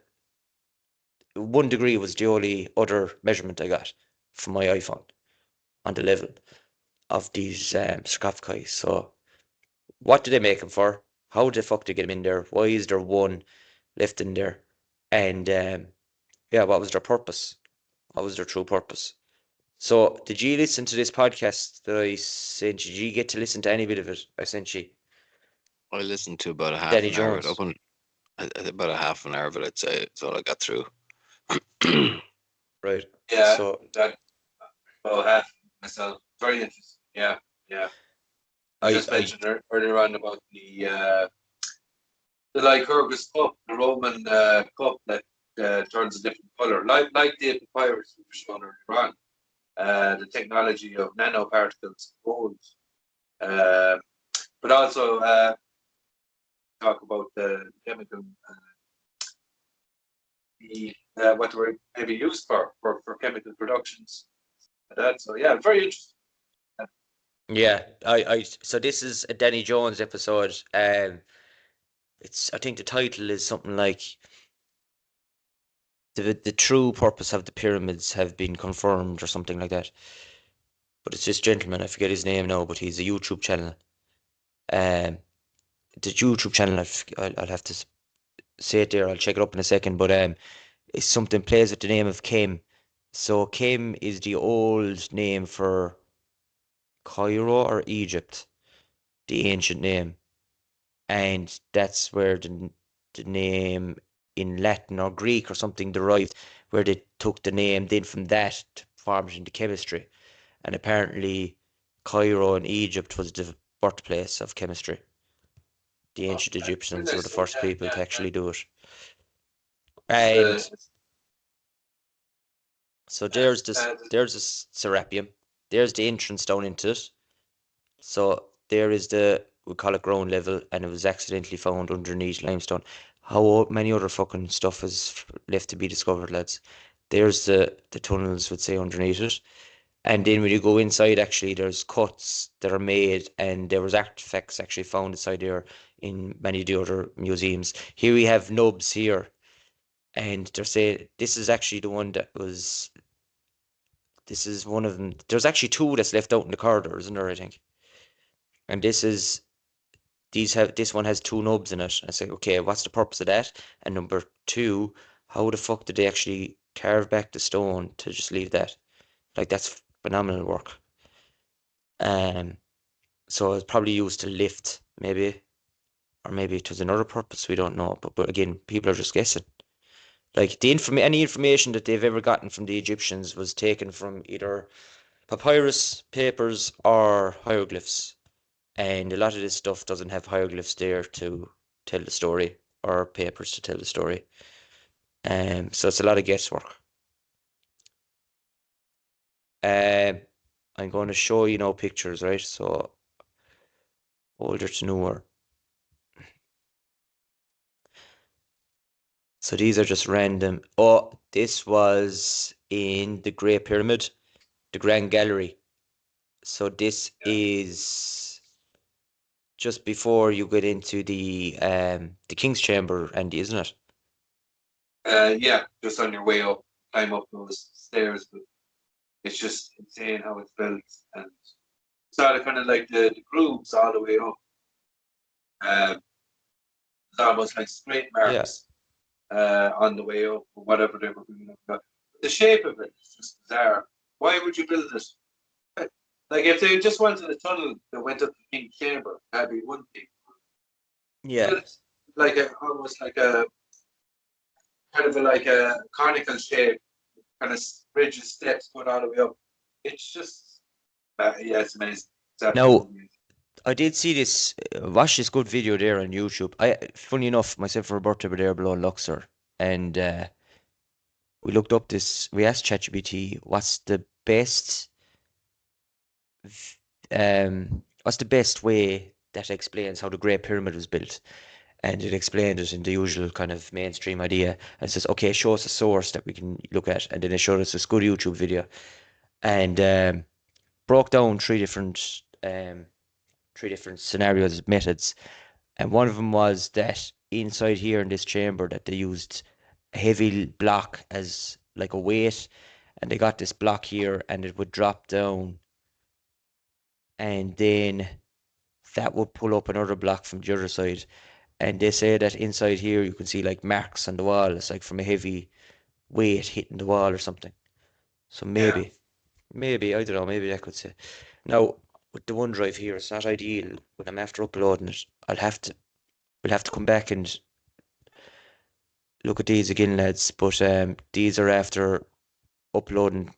1 degree was the only other measurement I got from my iPhone on the level of these sarcophagi. So, what do they make them for? How the fuck did they get them in there? Why is there one left in there? And yeah, what was their purpose? What was their true purpose? So, did you listen to this podcast that I sent you? Did you get to listen to any bit of it I sent you? I listened to about a half Danny an hour. Jones. About a half an hour of it, I'd say. That's all I got through. Right. Yeah, So, that well, half myself. Very interesting. Yeah, yeah. I just mentioned earlier on about the Lycurgus cup, the Roman cup that turns a different color, like the papyrus we were shown earlier on. The technology of nanoparticles, gold, but also talk about the chemical, what they were maybe used for chemical productions. That so yeah, very interesting. yeah, so this is a Danny Jones episode. I think the title is something like the true purpose of the pyramids have been confirmed or something like that. But it's this gentleman, I forget his name now, but he's a YouTube channel. Um, the YouTube channel, I'll have to say it there. I'll check it up in a second. But it's something plays with the name of Kim. So Kim is the old name for Cairo or Egypt, the ancient name, and that's where the name in Latin or Greek or something derived, where they took the name. Then from that formed into chemistry, and apparently Cairo in Egypt was the birthplace of chemistry. The ancient Egyptians were the first people to actually do it. And so there's the Serapeum. There's the entrance down into it. So there is we call it ground level, and it was accidentally found underneath limestone. How many other fucking stuff is left to be discovered, lads? There's the tunnels, would say, underneath it. And then when you go inside, actually, there's cuts that are made, and there was artifacts actually found inside there in many of the other museums. Here we have nubs here, and they're saying this is actually the one that was. This is one of them. There's actually 2 that's left out in the corridor, isn't there? I think. And this one has 2 nubs in it. I say, okay, what's the purpose of that? And number 2, how the fuck did they actually carve back the stone to just leave that? Like that's phenomenal work. So it's probably used to lift, maybe, or maybe it was another purpose. We don't know. But again, people are just guessing. Like any information that they've ever gotten from the Egyptians was taken from either papyrus, papers, or hieroglyphs. And a lot of this stuff doesn't have hieroglyphs there to tell the story or papers to tell the story. So it's a lot of guesswork. I'm going to show you now pictures, right? So older to newer. So these are just random. Oh, this was in the Great Pyramid, the Grand Gallery. So this is just before you get into the King's Chamber, Andy, isn't it? Yeah, just on your way up, climb up those stairs, but it's just insane how it's built, and it's all kind of like the grooves all the way up. It's almost like straight marks on the way up, or whatever they were doing up there. The shape of it is just bizarre. Why would you build it? Like if they just wanted a tunnel that went up the King's Chamber, that'd be one thing. Yeah. But it's like almost like a kind of like a conical shape, kind of bridges, steps going all the way up. It's just, yeah, it's amazing. It's Now, amazing. I did see this. Watch this good video there on YouTube. Funny enough, myself for a birthday were there below in Luxor, and we looked up this. We asked ChatGPT, what's the best way that explains how the Great Pyramid was built? And it explained it in the usual kind of mainstream idea. And it says, okay, show us a source that we can look at. And then it showed us this good YouTube video and broke down three different scenarios, methods. And one of them was that inside here in this chamber that they used a heavy block as like a weight, and they got this block here and it would drop down, and then that would pull up another block from the other side. And they say that inside here you can see like marks on the wall. It's like from a heavy weight hitting the wall or something. So maybe, I don't know, maybe that could say. Now, with the OneDrive here, it's not ideal. When I'm after uploading it, we'll have to come back and look at these again, lads. But these are after uploading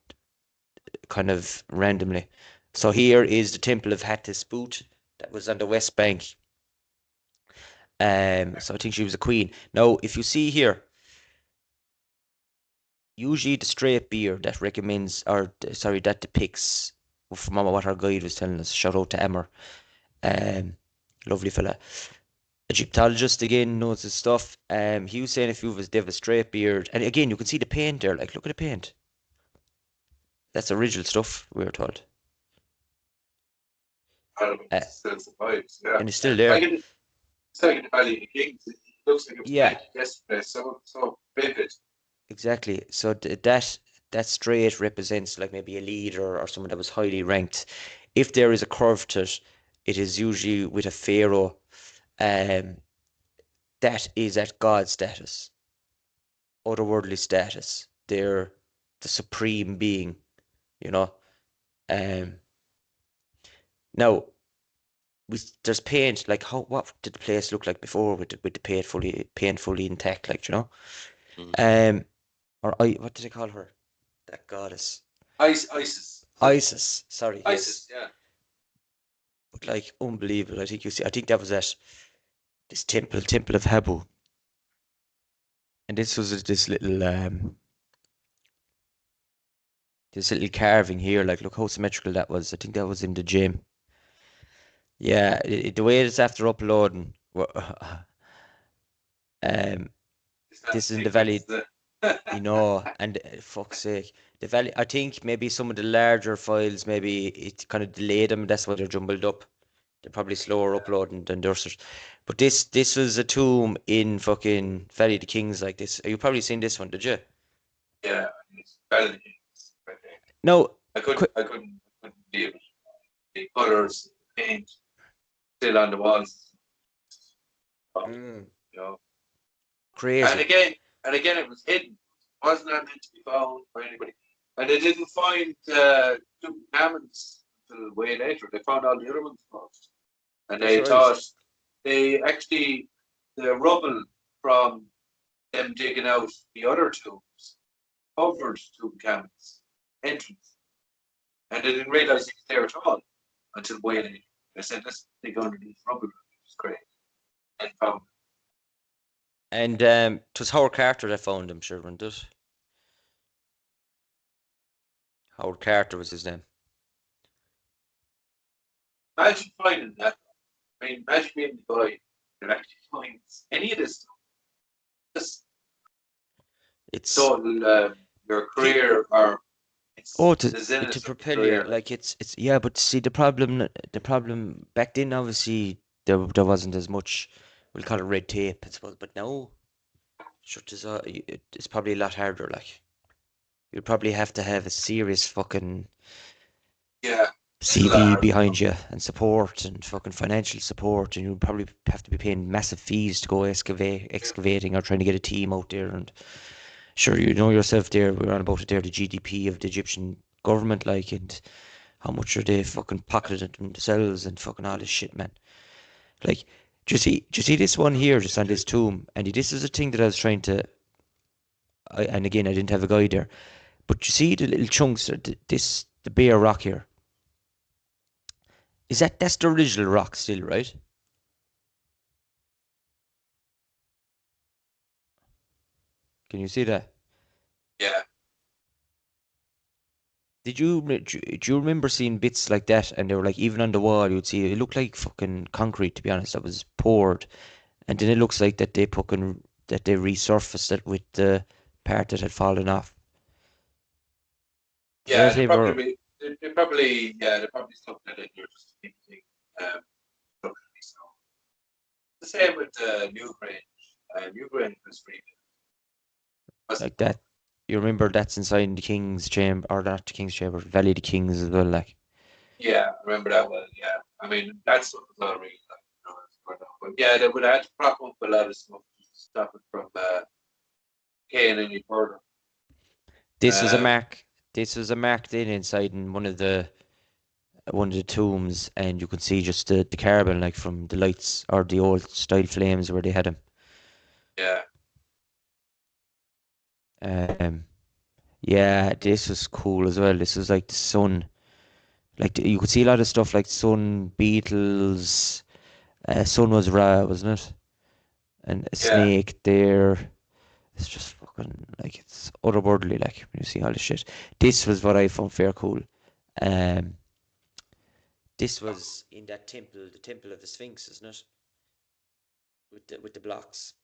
kind of randomly. So here is the Temple of Hatshepsut that was on the West Bank. So I think she was a queen. Now, if you see here, usually the straight beard that that depicts, from what our guide was telling us, shout out to Emmer, lovely fella, Egyptologist again, knows his stuff. He was saying if you have a straight beard, and again you can see the paint there, like look at the paint. That's original stuff, we were told. Still survives, yeah. And it's still there. It's like in the Valley of the Kings. It looks like it was made yesterday, so vivid. Exactly. So that straight represents like maybe a leader or someone that was highly ranked. If there is a curve to it, it is usually with a pharaoh. That is at God status, otherworldly status. They're the supreme being, you know. Now, there's paint. Like what did the place look like before with the paint fully intact, like, you know? Or what did they call her? That goddess. Isis. Isis. Sorry. Isis. Yes. Yeah. But like unbelievable. I think that was at this temple of Habu. And this was this little carving here. Like, look how symmetrical that was. I think that was in the gym. Yeah, the way it's after uploading. This is in the valley. You know, and fuck's sake, the valley. I think maybe some of the larger files, maybe it kind of delayed them. That's why they're jumbled up. They're probably slower uploading than the others. But this was a tomb in fucking Valley of the Kings like this. You probably seen this one, did you? Yeah, it's Valley of the Kings. No, I couldn't believe it. The colours, paint, still on the walls. You know. Crazy. And again, it was hidden. It wasn't meant to be found by anybody. And they didn't find Tutankhamun's until way later. They found all the other ones first. And they thought the rubble from them digging out the other tombs covered Tutankhamun's entrance. And they didn't realise he was there at all until way later. They said, let's dig underneath rubble. It was great. And found him. And it was Howard Carter that found him, sure, wasn't it? Howard Carter was his name. Imagine finding that. I mean, imagine being the guy that actually finds any of this stuff. It's total your career or to propel you, like it's yeah. But see, the problem back then, obviously there wasn't as much, we'll call it red tape, I suppose. But now, sure, it's probably a lot harder. Like, you'd probably have to have a serious fucking CV behind you and support and fucking financial support, and you'd probably have to be paying massive fees to go excavating or trying to get a team out there. And sure, you know yourself there, we're on about it there, the GDP of the Egyptian government, like, and how much are they fucking pocketed it themselves and fucking all this shit, man. Like, do you see this one here, just on this tomb? And this is a thing that I was trying to, and again, I didn't have a guide there, but you see the little chunks, the bare rock here. That's the original rock still, right? Can you see that? Yeah. Do you remember seeing bits like that, and they were like even on the wall you'd see it looked like fucking concrete, to be honest, that was poured, and then it looks like that they resurfaced it with the part that had fallen off. The Yeah, narrative or they probably stuck that in here just to keep the thing structurally sound. The same with Newgrange. Newgrange was pretty good. like that. You remember that's inside the King's Chamber, or not the King's Chamber, Valley of the Kings as well, like. Yeah, I remember that well. Yeah, I mean that stuff was not really like, but yeah, they would have had to prop up a lot of stuff to stop it from decaying any further. This was a Um, mark. This was a mark then inside in one of the tombs, and you could see just the carbon like from the lights or the old style flames where they had them. yeah, Yeah, this was cool as well. This was like the sun, you could see a lot of stuff like sun beetles. Sun was Ra, wasn't it? And a yeah. snake there. It's just fucking like it's otherworldly. Like when you see all this shit. This was what I found fair cool. Um, this was in that temple, the temple of the Sphinx, isn't it? With the blocks,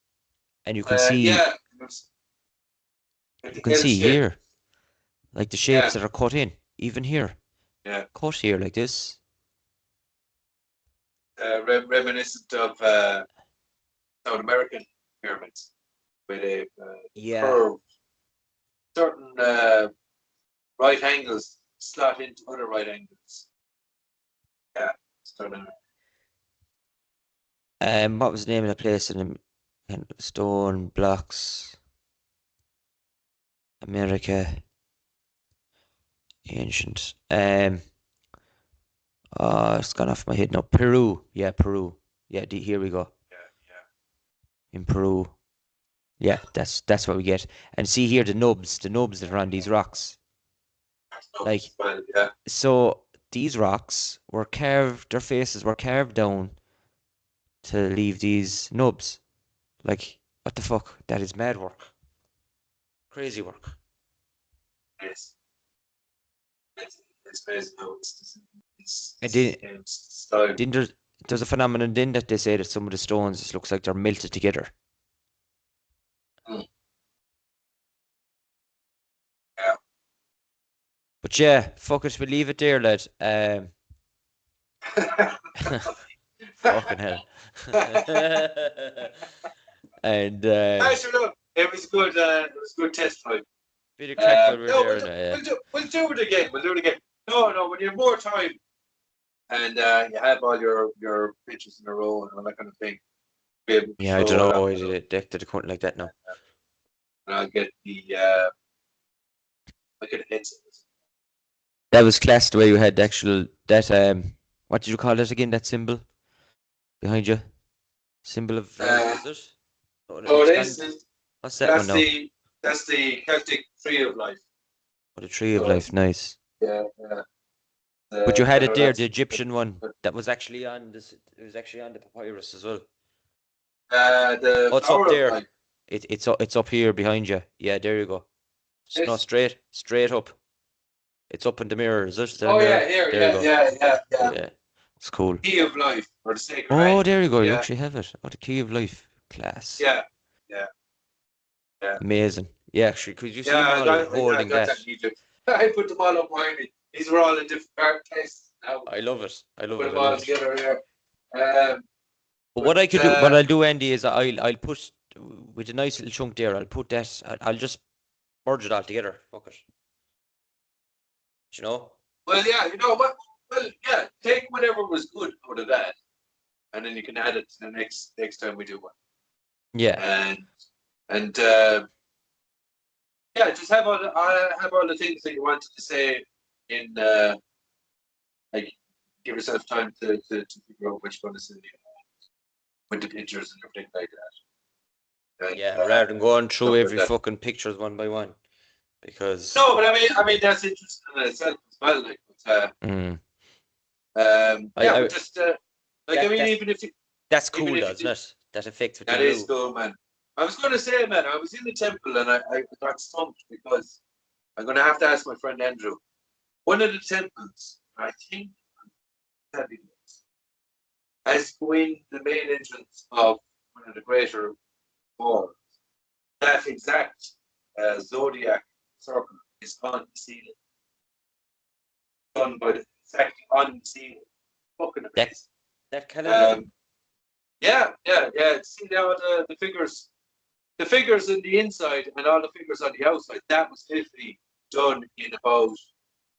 and Yeah. you The can L see shape. here, like the Yeah, shapes that are cut in, even here, yeah. cut here like this. Reminiscent of South American pyramids, where they Yeah, curve certain right angles slot into other right angles. Yeah, so what was the name of the place in stone blocks? America, ancient. Oh, it's gone off my head now. Peru, yeah, Peru. Yeah, here we go. yeah, In Peru, yeah, that's what we get. And see here the nubs that are on these rocks. Like, well, yeah, so these rocks were carved. Their faces were carved down to leave these nubs. Like, what the fuck? That is mad work. Crazy work. yes. It's amazing how And then, it's style. then there's a phenomenon then that they say that some of the stones just looks like they're melted together. Mm. Yeah. But yeah, fuck it, we leave it there, lad. Fucking hell. And Look, it was good. It was good test flight. bit of crack while we're No, there. we'll do it again. We'll do it again. No, when you have more time and you have all your pictures in a row and all that kind of thing, be able to Yeah, I show don't it know off, why did it decked the cunt like that now. and I'll get the headset. That was class the way you had the actual that what did you call it again? That symbol behind you? Symbol of life, is it? Oh, no, Oh, this expand. is What's that one now? that's the Celtic tree of life. Oh, the tree of So, life, nice. yeah. But you had it there, That's the Egyptian one that was actually on this. It was actually on the papyrus as well. the Oh, it's up flower of there. life. It's up here behind you. Yeah, there you go. No, Yes. straight up. It's up in the mirror. Is it? The Oh mirror? yeah, here, There you go. yeah. Yeah, it's cool. Key of life or the sacred Oh, act. there you go. You Yeah, actually have it. Oh, the key of life. Class. yeah. Amazing. Yeah, actually, could you see them Yeah, all holding got that? that in Egypt. I put them all up behind me. These were all in different places. Now I love it. I love put it. them I all love it. together here. But what I could do, what I'll do, Andy, is I'll put with a nice little chunk there. I'll put that. I'll just merge it all together. Fuck it. Do you know? Well, yeah, you know what? Well, yeah, take whatever was good out of that, and then you can add it to the next time we do one. Yeah. And yeah, just have all the things that you wanted to say in like give yourself time to figure out which one is in with the pictures and everything like that. And, Yeah, rather than going through stuff like every that. fucking pictures one by one, because No, but I mean that's interesting in itself as well. Like, I just like I mean, even if you, that's even cool, if though, you isn't did, it? That effect with the that is blue. cool, man. I was going to say, man, I was in the temple and I got stumped because I'm going to have to ask my friend Andrew. One of the temples, I think, as going the main entrance of one of the greater halls, that exact zodiac circle is on the ceiling, done by the exactly on the ceiling. Fucking amazing. That calendar. See now the figures. The figures in the inside and all the figures on the outside, that was literally done in about,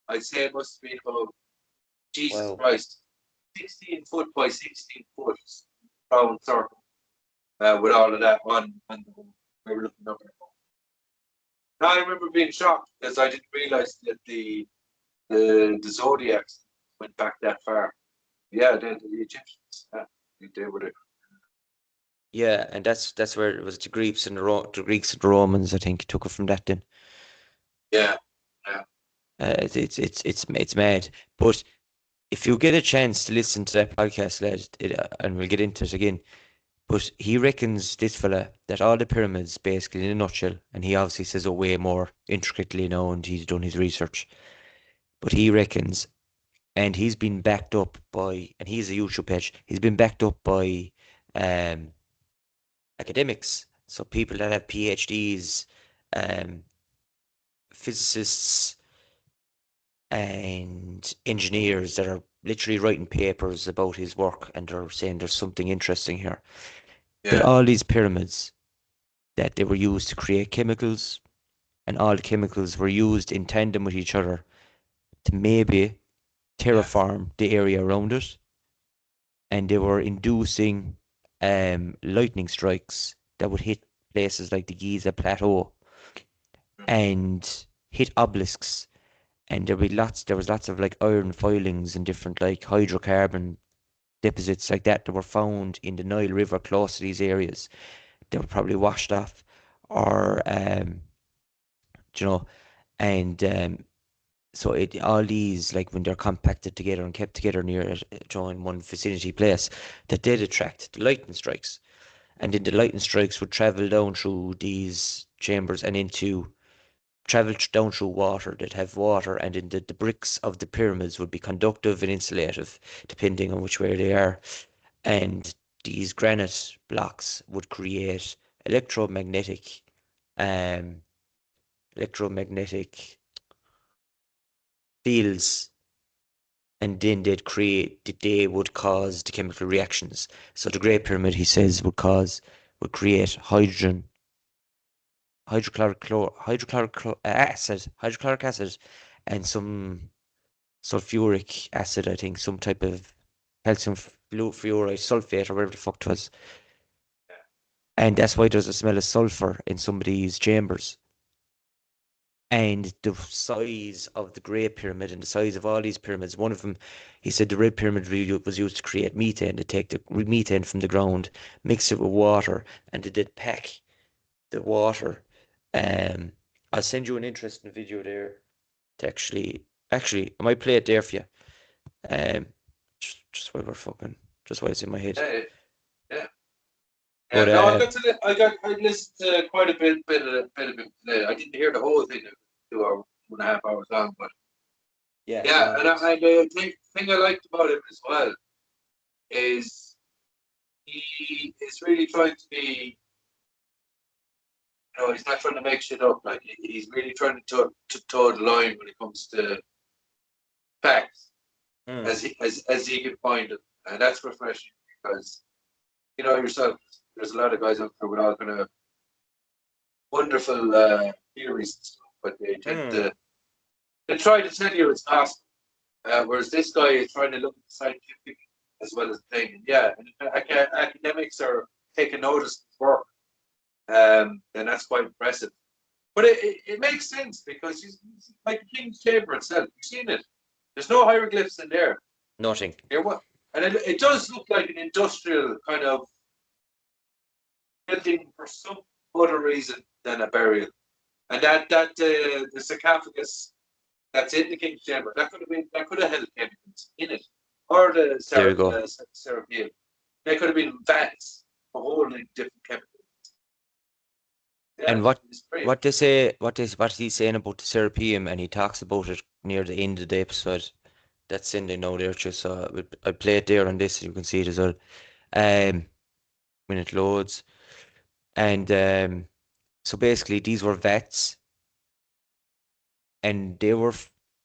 I'd say it must have been about, Jesus Wow. Christ, 16 foot by 16 foot round circle with all of that on the we were looking up at it. Now I remember being shocked because I didn't realize that the zodiacs went back that far. Yeah, the Egyptians, they were there. Yeah, and that's where it was the Greeks and the Greeks and the Romans, I think, took it from that then. Yeah. It's mad. But if you get a chance to listen to that podcast, lad, and we'll get into it again. But he reckons, this fella, that all the pyramids, basically in a nutshell, and he obviously says it way more intricately now, and he's done his research. But he reckons, and he's been backed up by, and he's a YouTube page. He's been backed up by academics, so people that have PhDs, um, physicists, and engineers that are literally writing papers about his work, and they're saying there's something interesting here. That all these pyramids, that they were used to create chemicals, and all the chemicals were used in tandem with each other to maybe terraform the area around it, and they were inducing lightning strikes that would hit places like the Giza Plateau and hit obelisks, and there was lots of like iron filings and different like hydrocarbon deposits like that were found in the Nile River close to these areas. They were probably washed off, or you know, and so all these, like when they're compacted together and kept together near in one vicinity place, that did attract the lightning strikes, and then the lightning strikes would travel down through these chambers and down through water that have water, and then the bricks of the pyramids would be conductive and insulative, depending on which way they are, and these granite blocks would create electromagnetic, um, electromagnetic fields, and then they would cause the chemical reactions. So the Great Pyramid, he says, would create hydrochloric acid, and some sulfuric acid, I think, some type of calcium fluoride sulfate or whatever the fuck it was. And that's why there's a smell of sulfur in some of these chambers. And the size of the Great Pyramid and the size of all these pyramids, one of them, he said the Red Pyramid was used to create methane, to take the methane from the ground, mix it with water, and they did pack the water. I'll send you an interesting video there to actually, I might play it there for you. Just while we're fucking, just while it's in my head. Yeah. But, no, I listened to quite a bit of it today. I didn't hear the whole thing, 2.5 hours long, but yeah, and the thing I liked about him as well is he is really trying to be, he's not trying to make shit up. Like he's really trying to toe the line when it comes to facts, as he can find them, and that's refreshing because yourself. There's a lot of guys out there with all kind of wonderful theories and stuff, but they tend to try to tell you it's gospel. Whereas this guy is trying to look at the scientific as well as the thing. And academics are taking notice of his work, then that's quite impressive. But it makes sense because he's like the King's Chamber itself. You've seen it. There's no hieroglyphs in there. Nothing. And it does look like an industrial kind of building for some other reason than a burial, and that the sarcophagus that's in the King's Chamber that could have held evidence in it. or the There you go. Serapeum. They could have been vats for holding different chemicals. Yeah, And it's great. what they say, what he's saying about the Serapeum, and he talks about it near the end of the episode. That's in there now there, just so I play it there on this, so you can see it as well. When it loads, and so basically these were vats, and they were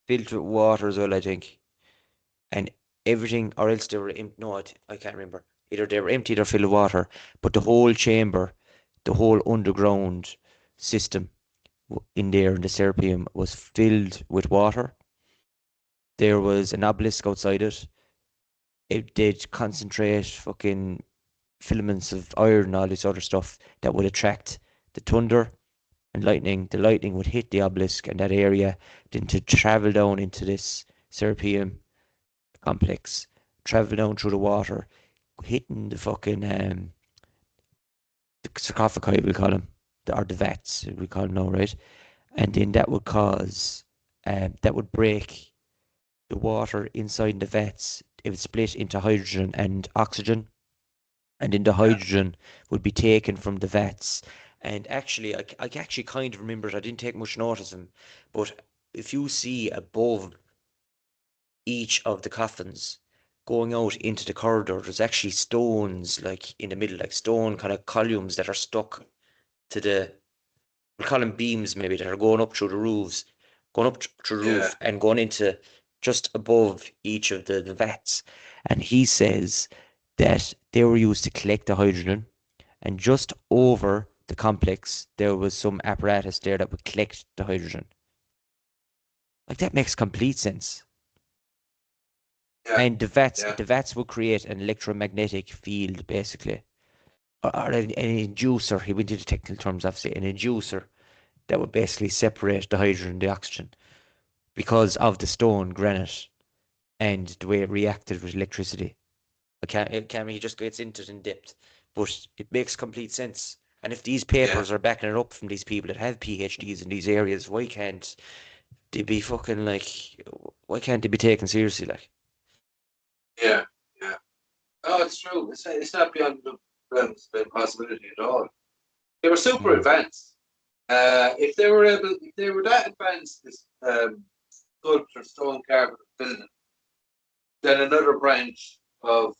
filled with water as well, I think, and everything, or else they were no, I can't remember. Either they were emptied or filled with water, but the whole chamber, the whole underground system in there in the Serapeum was filled with water. There was an obelisk outside it. It did concentrate fucking filaments of iron and all this other stuff that would attract the thunder and lightning. The lightning would hit the obelisk and that area, then to travel down into this Serapeum complex, travel down through the water, hitting the fucking the sarcophagi, we call them, or the vats, we call them now, right? And then that would cause, that would break the water inside the vats. It would split into hydrogen and oxygen, and then the hydrogen would be taken from the vats. And actually, I actually kind of remember it. I didn't take much notice of them, but if you see above each of the coffins going out into the corridor, there's actually stones like in the middle, like stone kind of columns that are stuck to the, we'll call them beams maybe, that are going up through the roofs, going up through the roof and going into just above each of the vats. And he says that they were used to collect the hydrogen, and just over the complex there was some apparatus there that would collect the hydrogen. Like, that makes complete sense. And the vats will create an electromagnetic field, basically, or an inducer. He went into technical terms, obviously, an inducer that would basically separate the hydrogen and the oxygen because of the stone granite and the way it reacted with electricity. He just gets into it in depth, but it makes complete sense. And if these papers are backing it up from these people that have PhDs in these areas, why can't they be fucking like? Why can't they be taken seriously? Like, yeah. Oh, it's true. It's not beyond the realms of possibility at all. They were super advanced. If they were that advanced, this sculpture, stone carving, building, then another branch of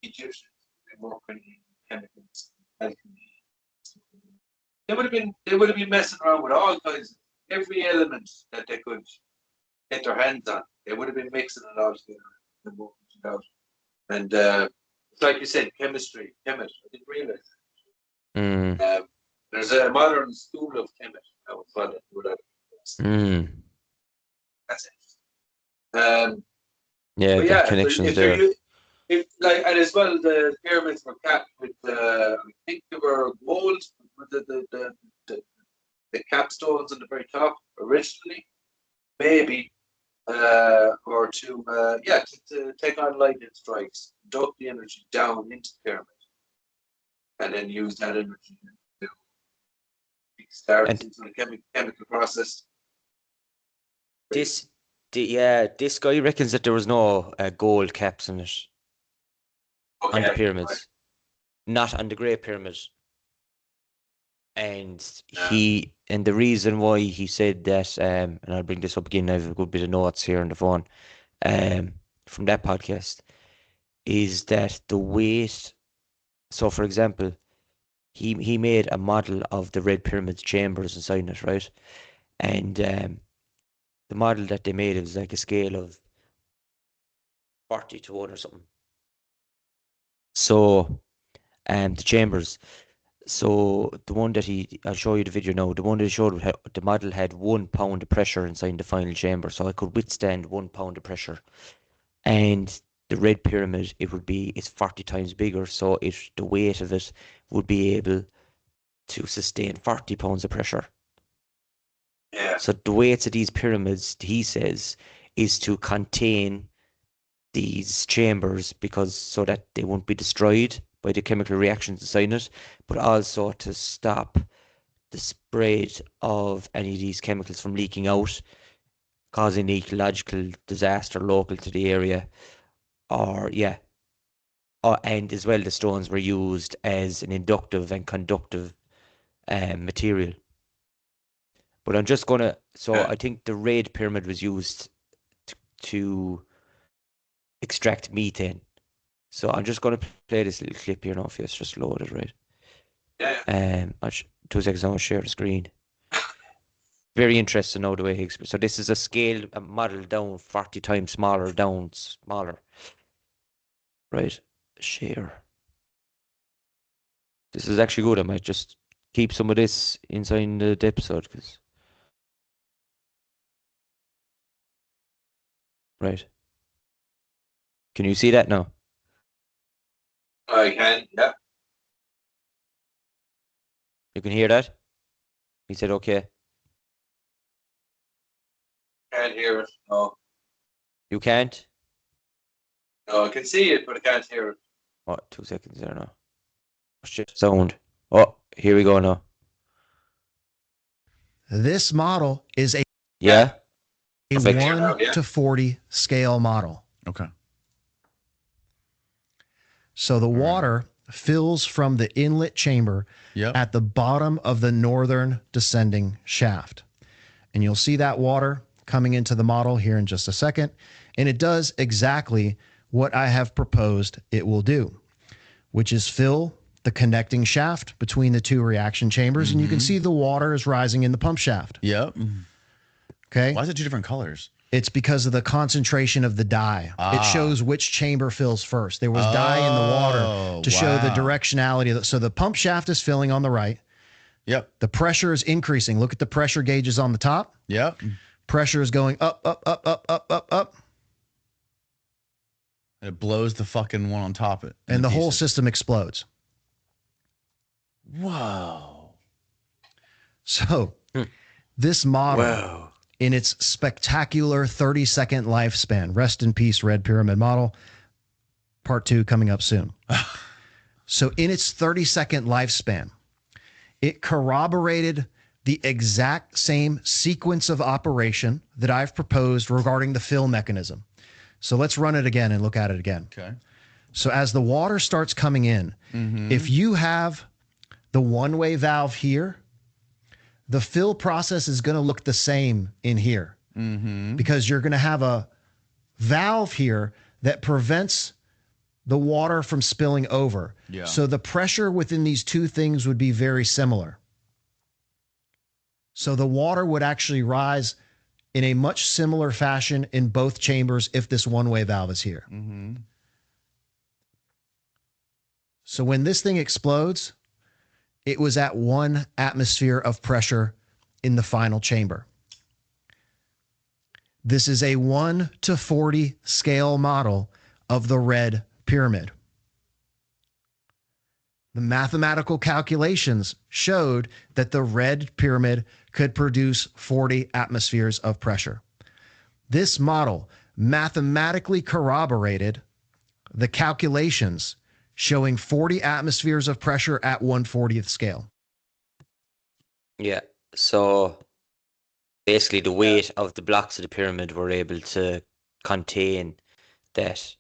Egyptians working in chemicals, alchemy. They would have been messing around with all kinds of every element that they could get their hands on. They would have been mixing it all together and working it out. And it's like you said, chemistry. I didn't realize that. There's a modern school of chemistry. I would call it. That's it. the connections there. And as well, the pyramids were capped with, I think they were gold, with the capstones on the very top originally, maybe, or to take on lightning strikes, duct the energy down into the pyramid, and then use that energy to start into the chemical process. This guy reckons that there was no gold caps in it on the pyramids, not on the Great Pyramid. And and the reason why he said that, and I'll bring this up again, I have a good bit of notes here on the phone, from that podcast, is that the weight. So, for example, he made a model of the Red Pyramid's chambers inside it, right? And the model that they made, it was like a scale of 40 to 1 or something. So, the chambers. So the one that I'll show you the video now. The one that he showed, the model had 1 pound of pressure inside the final chamber, so it could withstand 1 pound of pressure. And the Red Pyramid, it's 40 times bigger, so the weight of it would be able to sustain 40 pounds of pressure. Yeah. So the weights of these pyramids, he says, is to contain these chambers so that they won't be destroyed by the chemical reactions inside it, but also to stop the spread of any of these chemicals from leaking out, causing ecological disaster local to the area, or and as well the stones were used as an inductive and conductive material. But I'm just gonna. So I think the red pyramid was used to extract methane. So I'm just gonna play this little clip here now. If it's just loaded, right? Yeah. 2 seconds. I'm gonna share the screen. Very interesting now the way Higgs. So this is a scale, a model down 40 times smaller, right? Share. This is actually good. I might just keep some of this inside the episode because. Right. Can you see that now? I can, yeah. You can hear that? He said, okay. Can't hear it. No. You can't? No, I can see it, but I can't hear it. What? 2 seconds there now. Shit. Sound. Oh, here we go now. This model is a Yeah? a Perfect. 1 to 40 scale model. Okay. So the water fills from the inlet chamber Yep. at the bottom of the northern descending shaft. And you'll see that water coming into the model here in just a second. And it does exactly what I have proposed it will do, which is fill the connecting shaft between the two reaction chambers. And you can see the water is rising in the pump shaft. Yep. Okay. Why is it two different colors? It's because of the concentration of the dye. It shows which chamber fills first. There was dye in the water to show the directionality of it. So the pump shaft is filling on the right. Yep. The pressure is increasing. Look at the pressure gauges on the top. Yep. Pressure is going up, up, up, up, up, up, up. And it blows the fucking one on top of it. And the whole pieces. system explodes. Whoa. So this model, in its spectacular 30-second lifespan, rest in peace, Red Pyramid model, part 2 coming up soon. So in its 30-second lifespan, it corroborated the exact same sequence of operation that I've proposed regarding the fill mechanism. So let's run it again and look at it again. Okay. So as the water starts coming in, if you have the one-way valve here, the fill process is going to look the same in here because you're going to have a valve here that prevents the water from spilling over. Yeah. So the pressure within these two things would be very similar. So the water would actually rise in a much similar fashion in both chambers if this one-way valve is here. So when this thing explodes, it was at 1 atmosphere of pressure in the final chamber. This is a 1 to 40 scale model of the red pyramid. The mathematical calculations showed that the red pyramid could produce 40 atmospheres of pressure. This model mathematically corroborated the calculations showing 40 atmospheres of pressure at 1/40th scale. Yeah. So basically the weight of the blocks of the pyramid were able to contain that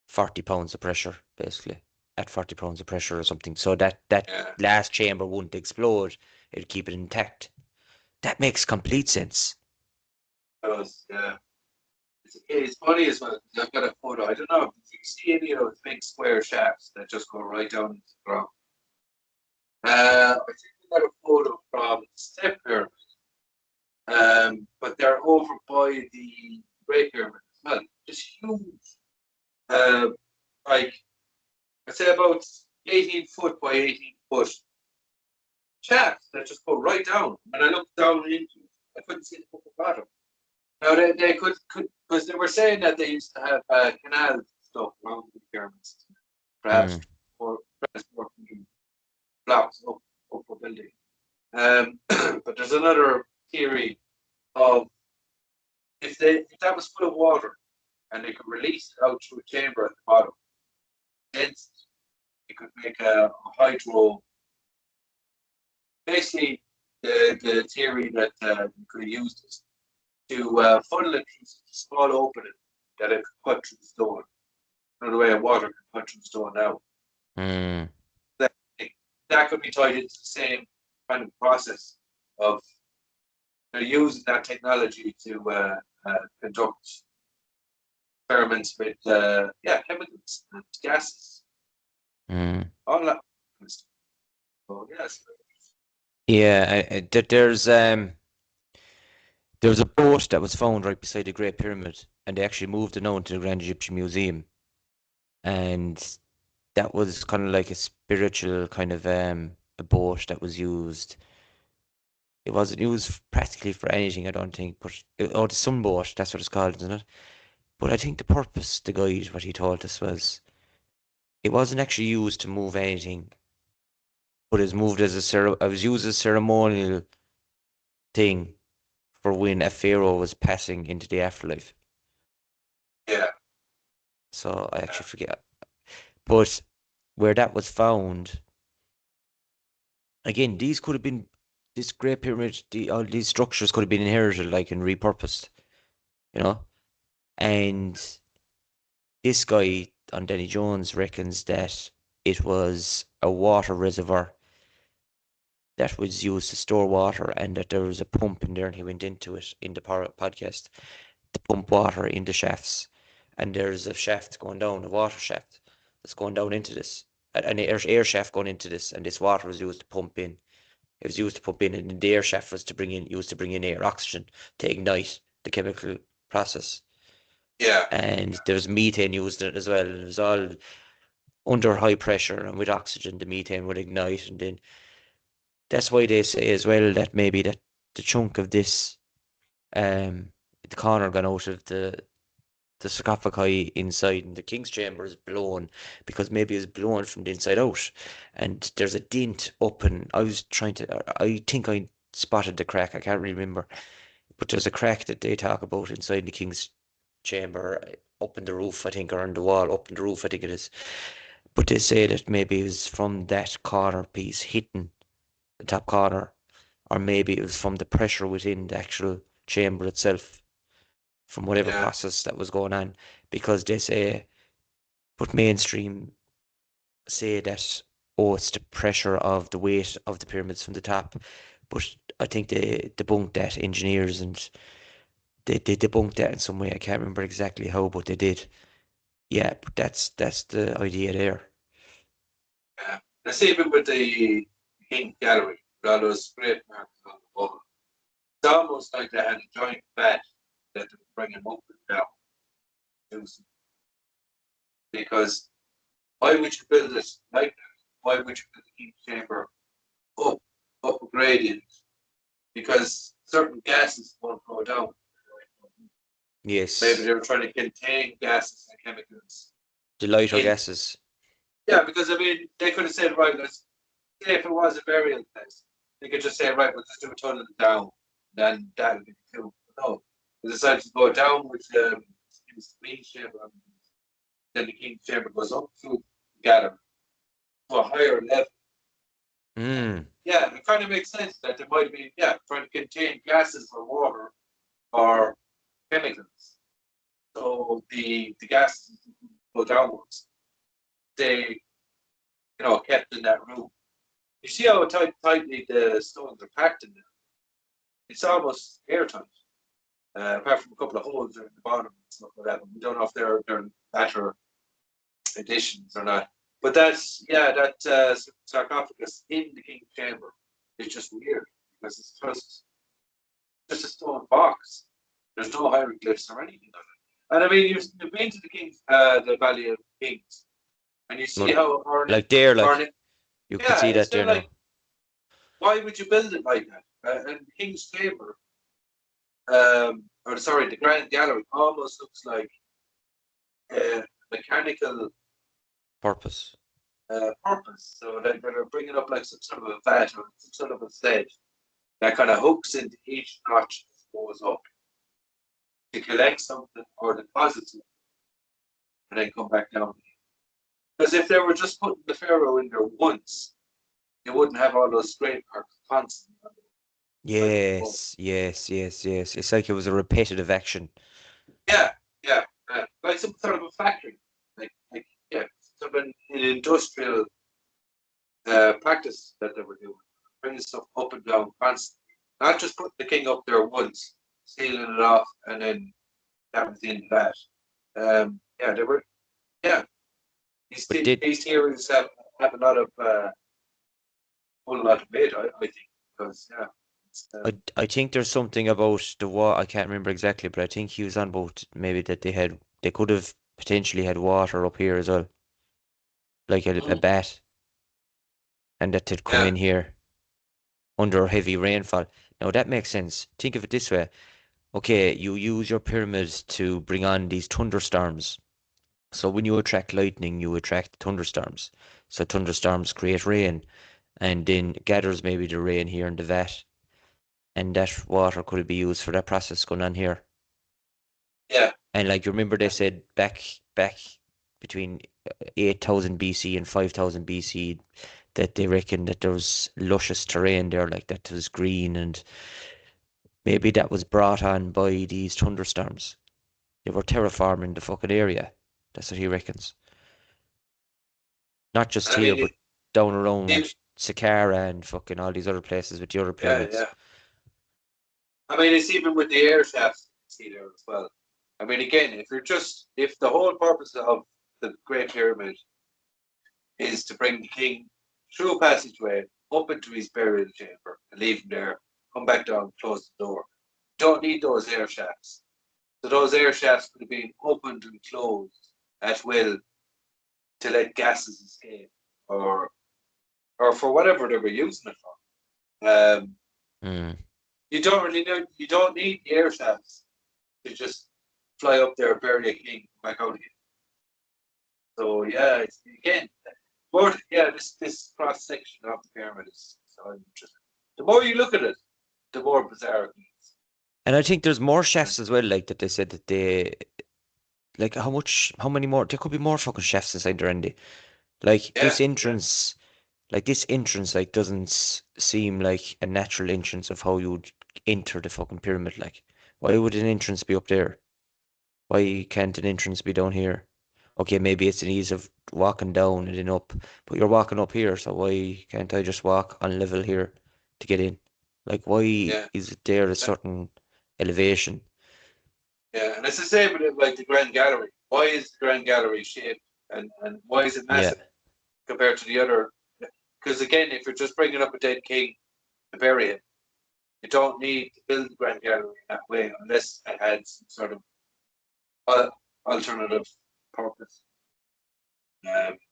40 pounds of pressure, basically, at 40 pounds of pressure or something. So that last chamber wouldn't explode. It'd keep it intact. That makes complete sense. It's funny as well. I've got a photo. I don't know if you see any of those big square shafts that just go right down into the ground. I think we got a photo from Step Pyramid, but they're over by the Great Pyramid as well. Just huge, like I'd say about 18 foot by 18 foot shafts that just go right down. When I looked down into it, I couldn't see the fucking bottom. Now they could because they were saying that they used to have canal stuff around the pyramids, perhaps or transporting blocks up a building. But there's another theory of if that was full of water and they could release it out through a chamber at the bottom, then you could make a hydro. Basically, the theory that you could have used this to funnel it through a small opening that it could cut through stone. Not the way water can cut through stone now. Mm. That could be tied into the same kind of process of they're using that technology to conduct experiments with chemicals and gases. Mm. All that. So yes. Yeah, there was a boat that was found right beside the Great Pyramid, and they actually moved it on to the Grand Egyptian Museum, and that was kind of like a spiritual kind of a boat that was used. It wasn't used practically for anything, I don't think, but the sunboat, that's what it's called, isn't it? But I think the purpose, the guide, what he told us was it wasn't actually used to move anything, but it was moved as it was used as a ceremonial thing for when a pharaoh was passing into the afterlife. Yeah. So I actually forget. But where that was found, again, these could have been this Great Pyramid, all these structures could have been inherited, like, and repurposed, you know. And this guy on Denny Jones reckons that it was a water reservoir that was used to store water, and that there was a pump in there, and he went into it in the podcast to pump water into shafts, and there's a shaft going down, a water shaft that's going down into this, an air shaft going into this, and this water was used to pump in. It was used to pump in, and the air shaft was used to bring in air, oxygen, to ignite the chemical process. Yeah. And there's methane used in it as well, and it was all under high pressure, and with oxygen, the methane would ignite, and then that's why they say as well that maybe that the chunk of this, the corner gone out of the sarcophagi inside in the king's chamber is blown, because maybe it's blown from the inside out, and there's a dent up, and I think I spotted the crack, I can't really remember, but there's a crack that they talk about inside the king's chamber, up in the roof, I think, or on the wall up in the roof, I think it is. But they say that maybe it was from that corner piece hitting the top corner, or maybe it was from the pressure within the actual chamber itself, from whatever process that was going on, because they say, but mainstream say that, oh, it's the pressure of the weight of the pyramids from the top, but I think they debunked that, engineers, and they debunked that in some way. I can't remember exactly how, but they did. Yeah, but that's the idea there. Yeah. The same thing with the King Gallery, with all those great marks on the wall. It's almost like they had a giant bat that they were bringing up and down. Because why would you build it like that? Why would you build the King's Chamber up a gradient? Because certain gases won't go down. Yes. Maybe they were trying to contain gases and chemicals. The lighter gases. Yeah, because I mean, they could have said, right, let's say if it was a burial place, they could just say, right, we'll just do a tunnel down, then that would be cool. No, they decided to go down with the Queen's Chamber, then the King's Chamber goes up through the gallery to a higher level. Yeah, it kind of makes sense that they might be, trying to contain gases or water or chemicals. So the gases go downwards. They, kept in that room. You see how tightly the stones are packed in there? It's almost airtight, apart from a couple of holes in the bottom and stuff like that. We don't know if they're latter additions or not. But that's, that sarcophagus in the King's Chamber is just weird, because it's just a stone box. There's no hieroglyphs or anything on it. And I mean, you've been to the Valley of Kings, and you see how like there, like you can see that there now. Why would you build it like that? And King's Chamber, the Grand Gallery almost looks like a mechanical purpose. So they're bringing up like some sort of a vat or some sort of a thread that kind of hooks into each notch that goes up to collect something or deposit something, and then come back down. Because if they were just putting the pharaoh in there once, you wouldn't have all those scrape marks constantly. Yes. It's like it was a repetitive action. Yeah. like some sort of a factory, yeah, sort of an industrial practice that they were doing, bringing stuff up and down constantly, not just putting the king up there once, sealing it off, and then that was the end of that. Yeah, they were. Yeah, But did these theories have a lot of whole lot of weight, I think, because yeah, it's, I think there's something about the water. I can't remember exactly, but I think he was on about maybe that they could have potentially had water up here as well, like a bat, and that they'd come yeah, in here under heavy rainfall. Now that makes sense. Think of it this way. Okay, you use your pyramids to bring on these thunderstorms. So when you attract lightning, you attract thunderstorms. So thunderstorms create rain, and then gathers maybe the rain here in the vat, and that water could be used for that process going on here. yeah, And like you remember, they said back between 8,000 BC and 5,000 BC that they reckon that there was luscious terrain there, like that was green, and maybe that was brought on by these thunderstorms. They were terraforming the fucking area. That's what he reckons. Not just I here, mean, but down it, around Saqqara and fucking all these other places with the other yeah, pyramids. yeah. I mean, it's even with the air shafts you see there as well. I mean, again, if the whole purpose of the Great Pyramid is to bring the king through a passageway up into his burial chamber and leave him there, come back down, close the door. Don't need those air shafts. So those air shafts could have been opened and closed at will to let gases escape, or for whatever they were using it for. Mm. You don't really know. You don't need the air shafts to just fly up there, bury a king, come back out again. So yeah, it's, again, but yeah, this cross section of the pyramid is so interesting. The more you look at it, the more bizarre it gets. And I think there's more chefs as well, like that they said that they like how many more there could be more fucking chefs inside there, Andy. Like Yeah, this entrance like this entrance like doesn't seem like a natural entrance of how you'd enter the fucking pyramid. Like why would an entrance be up there? Why can't an entrance be down here? Okay, maybe it's an ease of walking down and then up, but you're walking up here, so why can't I just walk on level here to get in? Like why yeah, is it there a certain elevation? yeah, and it's the same with like the Grand Gallery. Why is the Grand Gallery shaped, and why is it Yeah. massive compared to the other? Because again, if you're just bringing up a dead king to bury him, you don't need to build the Grand Gallery in that way unless it had some sort of alternative purpose.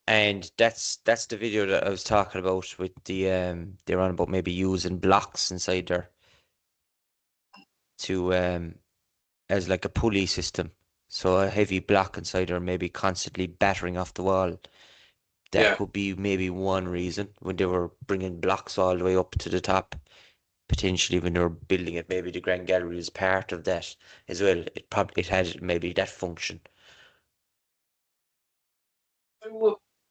And that's the video that I was talking about with the they're on about maybe using blocks inside there to as like a pulley system. So a heavy block inside there maybe constantly battering off the wall. That Yeah, could be maybe one reason when they were bringing blocks all the way up to the top. Potentially when they were building it, maybe the Grand Gallery is part of that as well. It had maybe that function.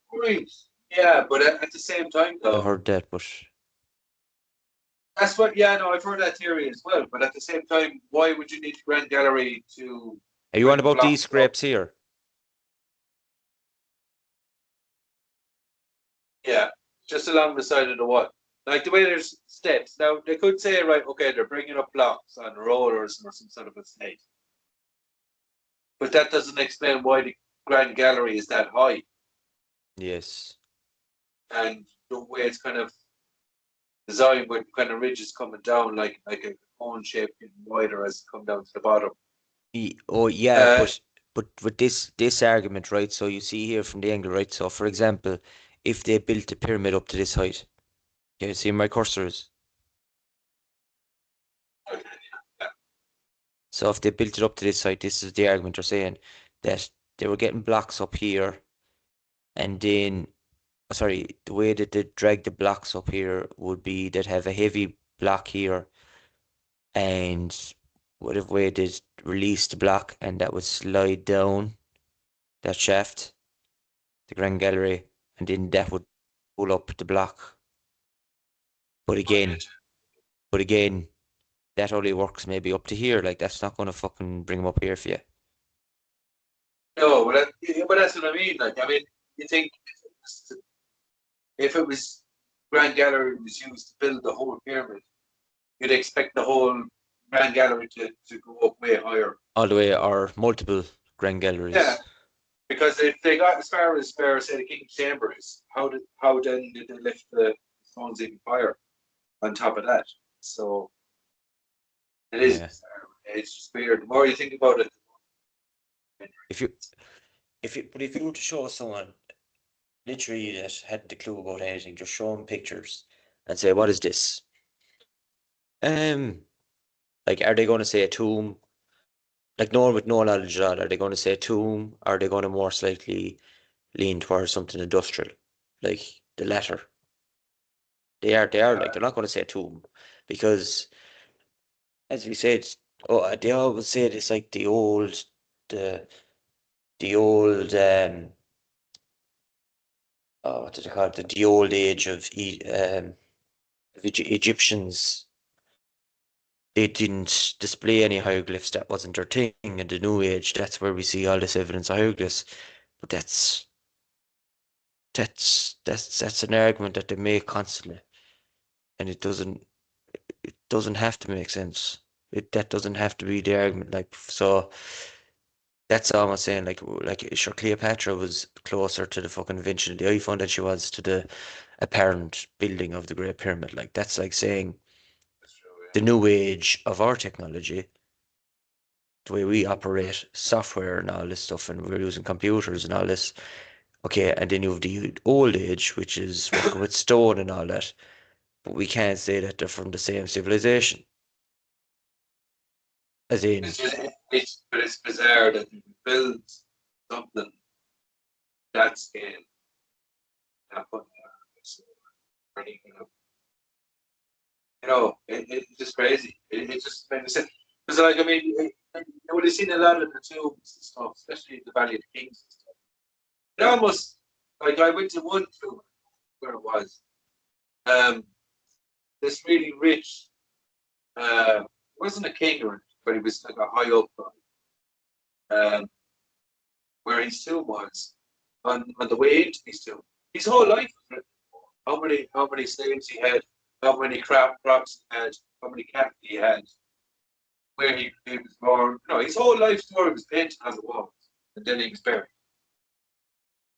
great. Yeah, but at the same time, I though, heard that, but that's what. Yeah, no, I've heard that theory as well. But at the same time, why would you need the Grand Gallery to are you on bring the about these blocks up? scrapes here? Yeah, just along the side of the wall. Like the way there's steps. Now, they could say, right, okay, they're bringing up blocks on rollers or some sort of a snake. But that doesn't explain why the Grand Gallery is that high Yes. and the way it's kind of designed with kind of ridges coming down like a cone shape getting wider as it come down to the bottom. Oh yeah, Uh, but with this argument, right? So you see here from the angle, right? So for example, if they built a pyramid up to this height, can you see my cursor is? So if they built it up to this height, this is the argument they're saying that they were getting blocks up here, and then sorry, the way that they drag the blocks up here would be they'd have a heavy block here, and whatever way they release the block, and that would slide down that shaft, the Grand Gallery, and then that would pull up the block. But again, but again, that only works maybe up to here. Like that's not gonna fucking bring them up here for you. No, but that's what I mean. Like, I mean, you think if it was Grand Gallery was used to build the whole pyramid, you'd expect the whole Grand Gallery to go up way higher. All the way, or multiple grand galleries. Yeah, because if they got as far as where, say, the King's Chamber is, how then did they lift the stones even higher on top of that? So it is. Yeah. It's just weird. The more you think about it, If you were to show someone literally that hadn't a clue about anything, just show them pictures and say, "What is this?" Like, are they going to say a tomb? Like, no one with no knowledge at all, are they going to say a tomb? Or are they going to more slightly lean towards something industrial, like the latter? They are like, they're not going to say a tomb, because, as we said, they always say it's like the old what did they call it? The old age of Egyptians. They didn't display any hieroglyphs. That wasn't their thing. In the New Age, that's where we see all this evidence of hieroglyphs. But that's an argument that they make constantly, and it doesn't have to make sense. That doesn't have to be the argument. Like, so that's all I'm saying. Like sure, Cleopatra was closer to the fucking invention of the iPhone than she was to the apparent building of the Great Pyramid. Like, that's like saying the new age of our technology, the way we operate software and all this stuff, and we're using computers and all this. Okay, and then you have the old age, which is working with stone and all that. But we can't say that they're from the same civilization. As in, but it's bizarre that you build something that scale. It's just crazy. It just makes sense. Because, like, I mean, you would have seen a lot of the tombs and stuff, especially in the Valley of the Kings and stuff. It almost, like, I went to one tomb where it was. This really rich, wasn't a king or, but he was like a high up guy. Where his tomb was, on the way into his tomb. His whole life was written. How many slaves he had, how many crops he had, how many cattle he had, where he was born. No, his whole life story was painted on the walls, and then he was buried.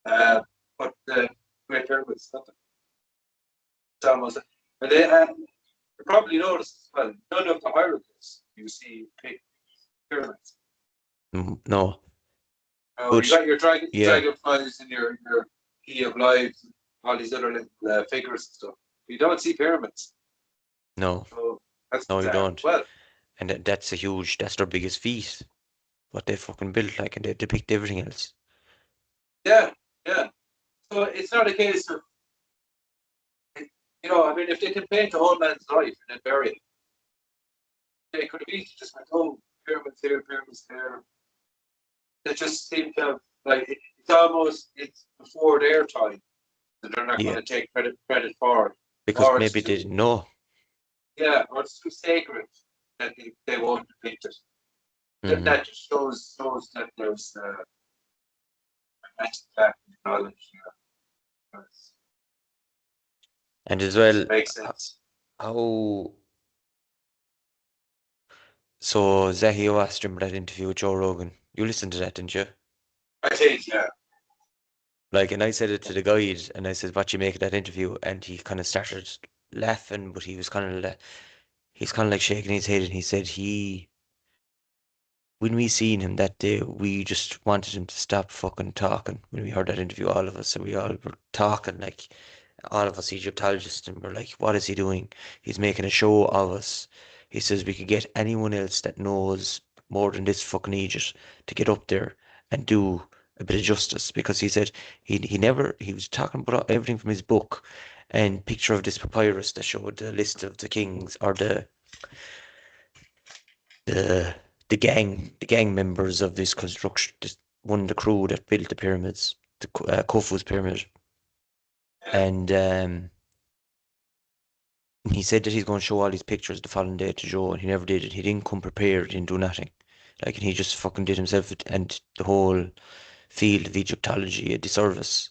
But the Great Pyramids, nothing. It's almost, and they probably noticed as well, none of the hieroglyphs you see pyramids. no. You got your dragonflies and your key of lives, and all these other little figures and stuff. You don't see pyramids. No. So that's No, you don't. Well, and that's their biggest feat. What they fucking built, like, and they depict everything else. yeah. So it's not a case of, I mean, if they can paint a whole man's life and then bury it, they could have easily just went, oh, pyramids here, pyramids there. They just seem to have, like, it's before their time, that they're not going to take credit for it. Because maybe they didn't know. Yeah, or it's too sacred that they won't depict it. Mm-hmm. That just shows that there's lack of knowledge. And as well, makes sense. So Zahi asked him that interview with Joe Rogan. You listened to that, didn't you? I think, yeah. Like, and I said it to the guide, and I said, "What you make of that interview?" And he kind of started laughing, but he was kind of like shaking his head, and he said when we seen him that day, we just wanted him to stop fucking talking. When we heard that interview, all of us, and we all were talking, like, all of us Egyptologists, and we're like, what is he doing? He's making a show of us. He says we could get anyone else that knows more than this fucking Egypt to get up there and do a bit of justice, because he said he was talking about everything from his book and picture of this papyrus that showed the list of the kings, or the gang members of this construction, one of the crew that built the pyramids, the Khufu's pyramid. And he said that he's going to show all these pictures the following day to Joe, and he never did it. He didn't come prepared, he didn't do nothing. Like, and he just fucking did himself, and the whole field of Egyptology a disservice.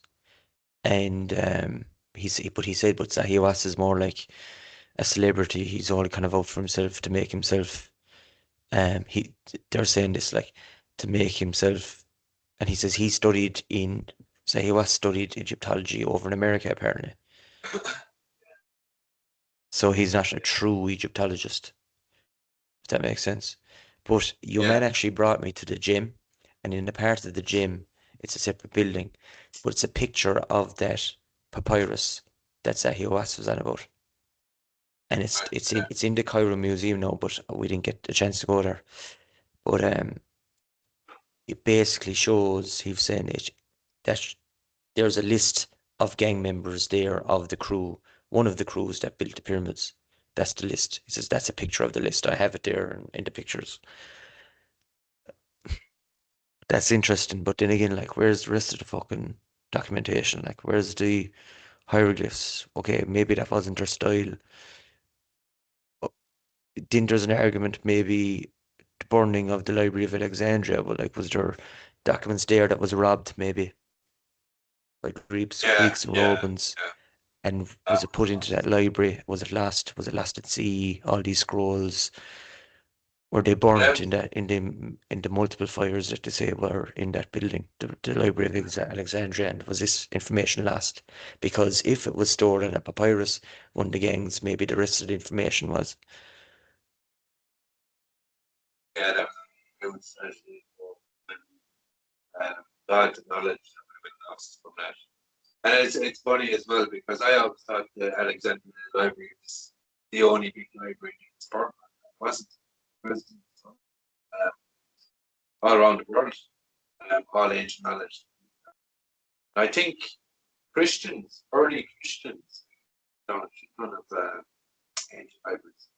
And he said, but Zahi Hawass is more like a celebrity. He's all kind of out for himself to make himself. They're saying this like to make himself, and he says Zahi Hawass studied Egyptology over in America apparently. So he's not a true Egyptologist, if that makes sense. But your man actually brought me to the gym, and in the part of the gym, it's a separate building, but it's a picture of that papyrus that Zahi Hawass was on about. And it's in the Cairo Museum now, but we didn't get a chance to go there. But it basically shows, he was saying that there's a list of gang members there of the crew, one of the crews that built the pyramids. That's the list. He says that's a picture of the list. I have it there in the pictures. That's interesting, but then again, like, where's the rest of the fucking documentation? Like, where's the hieroglyphs? Okay, maybe that wasn't their style. Then there's an argument, maybe the burning of the Library of Alexandria, but like, was there documents there that was robbed, maybe by Greeks and Romans? And was it put into that library? Was it lost? Was it lost at sea? All these scrolls, were they burnt in the multiple fires that they say were in that building, the Library of Alexandria? And was this information lost? Because if it was stored in a papyrus, one of the gangs, maybe the rest of the information was. Yeah, that was actually bad knowledge that would have been lost from that. And it's funny as well because I always thought the Alexandrian Library was the only big library in Scotland. It wasn't. It was all around the world, all ancient knowledge. I think early Christians, don't have ancient libraries.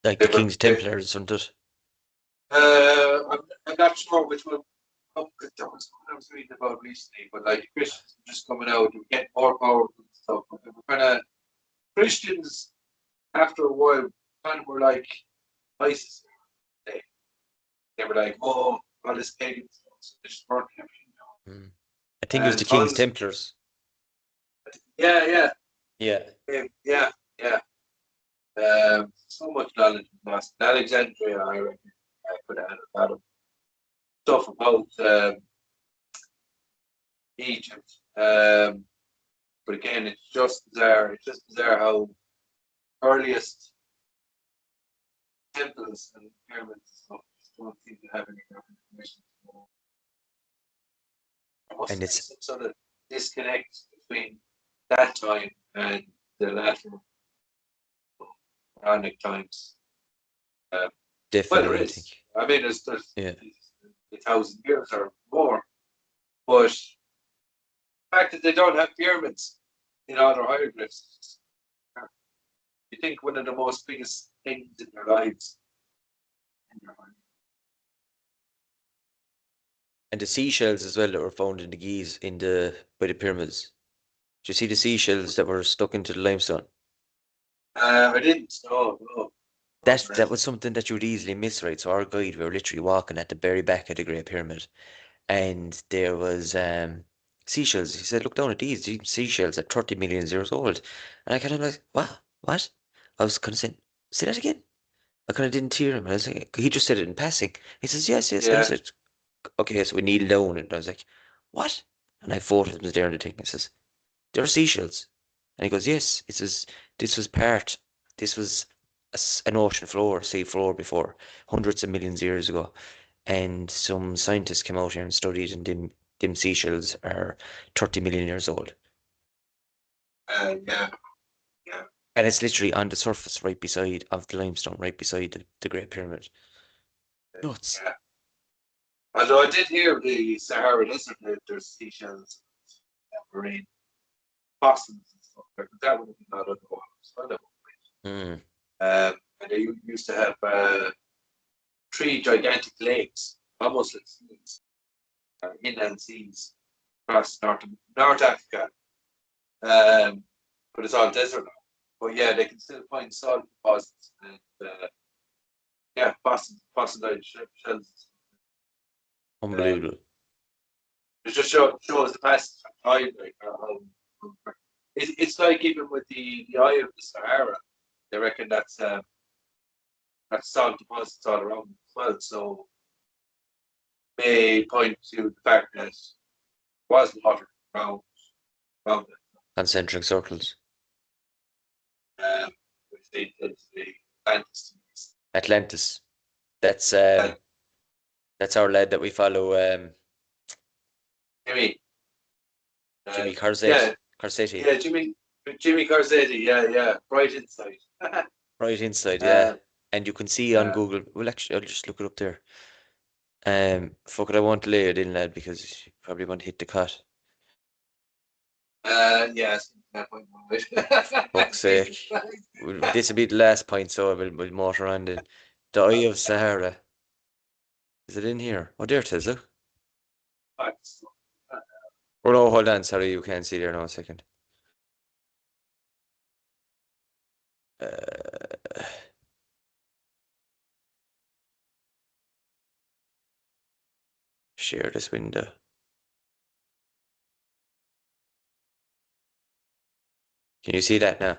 Like the King's Templars or something. I'm not sure which one. Oh, that was what I was reading about recently, but like Christians were just coming out and getting more powerful and stuff. But they were kind of Christians after a while kind of were like ISIS. They were like, oh, all this pagan stuff, so they just burnt everything. I think it was the King's Templars. Yeah. So much knowledge was lost. In Alexandria, I reckon I could have had a lot of stuff about Egypt. But again, it's just bizarre. It's just bizarre how earliest temples and pyramids and stuff just don't seem to have any information. There must be some sort of disconnect between that time and the latter Quranic times. Definitely, well, there is. I mean, there's 1,000 years or more, but the fact that they don't have pyramids in all their hieroglyphs, you think one of the most biggest things in their lives. And the seashells as well that were found in the Giza by the pyramids. Did you see the seashells that were stuck into the limestone? I didn't. No. That was something that you would easily miss, right? So our guide, we were literally walking at the very back of the Great Pyramid, and there was seashells. He said, "Look down at these seashells at 30 million years old," and I kind of like, what? I was kind of saying, "Say that again." I kind of didn't hear him. I was like, he just said it in passing. He says, "Yes." And I said, "Okay," so we kneeled down, and I was like, "What?" And I photos was there in the thing. He says, "There are seashells," and he goes, "Yes." It says, This was an ocean floor, sea floor before, hundreds of millions of years ago, and some scientists came out here and studied, and them seashells are 30 million years old." Yeah. And it's literally on the surface, right beside of the limestone, right beside the Great Pyramid. Nuts. Yeah. Although I did hear the Sahara Desert, there's seashells, marine possums and stuff there, but that would have been not underwater. And they used to have 3 gigantic lakes, almost like seas, inland seas across North Africa. But it's all desert now. But yeah, they can still find salt deposits and fossilized shells. Unbelievable. It just shows the passage of time. Like, it's like even with the eye of the Sahara, they reckon that's salt deposits all around as well. So may point to the fact that it was water around it. Concentric circles. Which they the Atlantis. Atlantis. That's our lad that we follow. Jimmy Corsetti. Yeah. Corsetti. Yeah, Jimmy Corsetti. Yeah. Bright insight. Right inside, yeah. And you can see on Google. Well, actually, I'll just look it up there. Fuck it, I won't lay it in, lad, because you probably won't hit the cut. Yes. Fuck's sake. This will be the last point, so we'll motor on then. The Eye of Sahara. Is it in here? Oh, there it is, look. Oh no, hold on, sorry, you can't see there now, a second. Share this window. Can you see that now?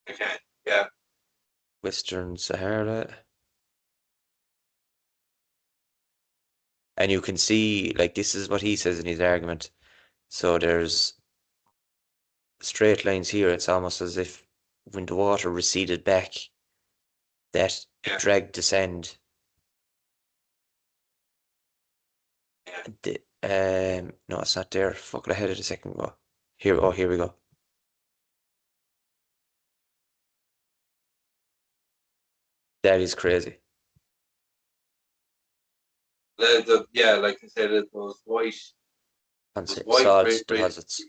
Okay. Yeah. Western Sahara. And you can see, like, this is what he says in his argument. So there's straight lines here. It's almost as if when the water receded back, that it dragged the sand. No, it's not there. Fuck it, I had it a second ago. Here we go. That is crazy. Like I said, those white Salt deposits.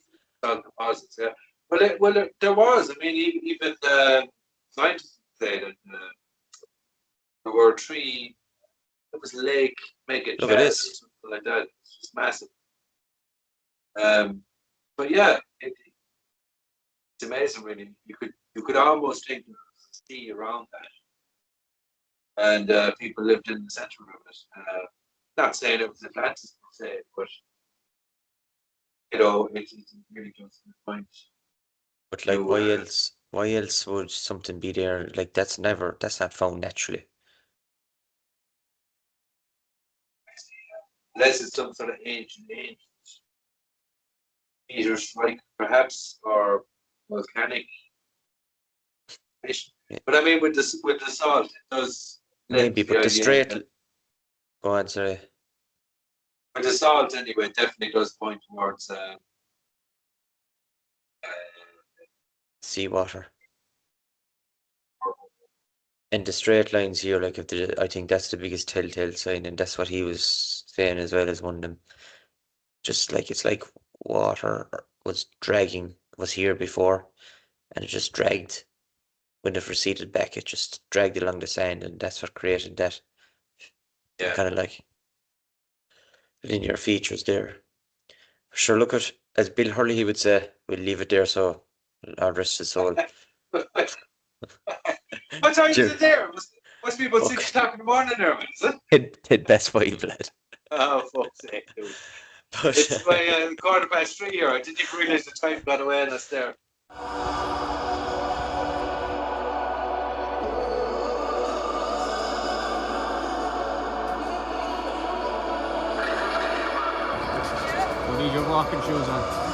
Salt deposits, yeah. Well, there was. I mean, even scientists say that there were 3. It was Lake Mega Look at this. or something like that. It's just massive. But yeah, it's amazing. Really, you could almost think there was a sea around that, and people lived in the center of it. Not saying it was Atlantis per se, but it really goes to the point. But like, why else would something be there? Like, that's not found naturally. Unless it's some sort of ancient meteor strike, perhaps, or volcanic. Yeah. But I mean, with the salt, it does. Maybe, but the straight. Go on, sorry. With the salt, anyway, it definitely does point towards seawater. And the straight lines here, like, I think that's the biggest telltale sign, and that's what he was saying as well as one of them. Just like it's like water was here before, and it just dragged. When it receded back, it just dragged along the sand, and that's what created that. Yeah. Kind of like linear features there. Sure, look at, as Bill Hurley, he would say, we'll leave it there, so I'll rest his soul. What time is it there? Must be about 6 o'clock in the morning there, man, is it? Head Best Buy, lad. Oh, fuck's sake, dude. It's my 3:15 here. I didn't even realise the time got away and us there. You need your walking shoes on.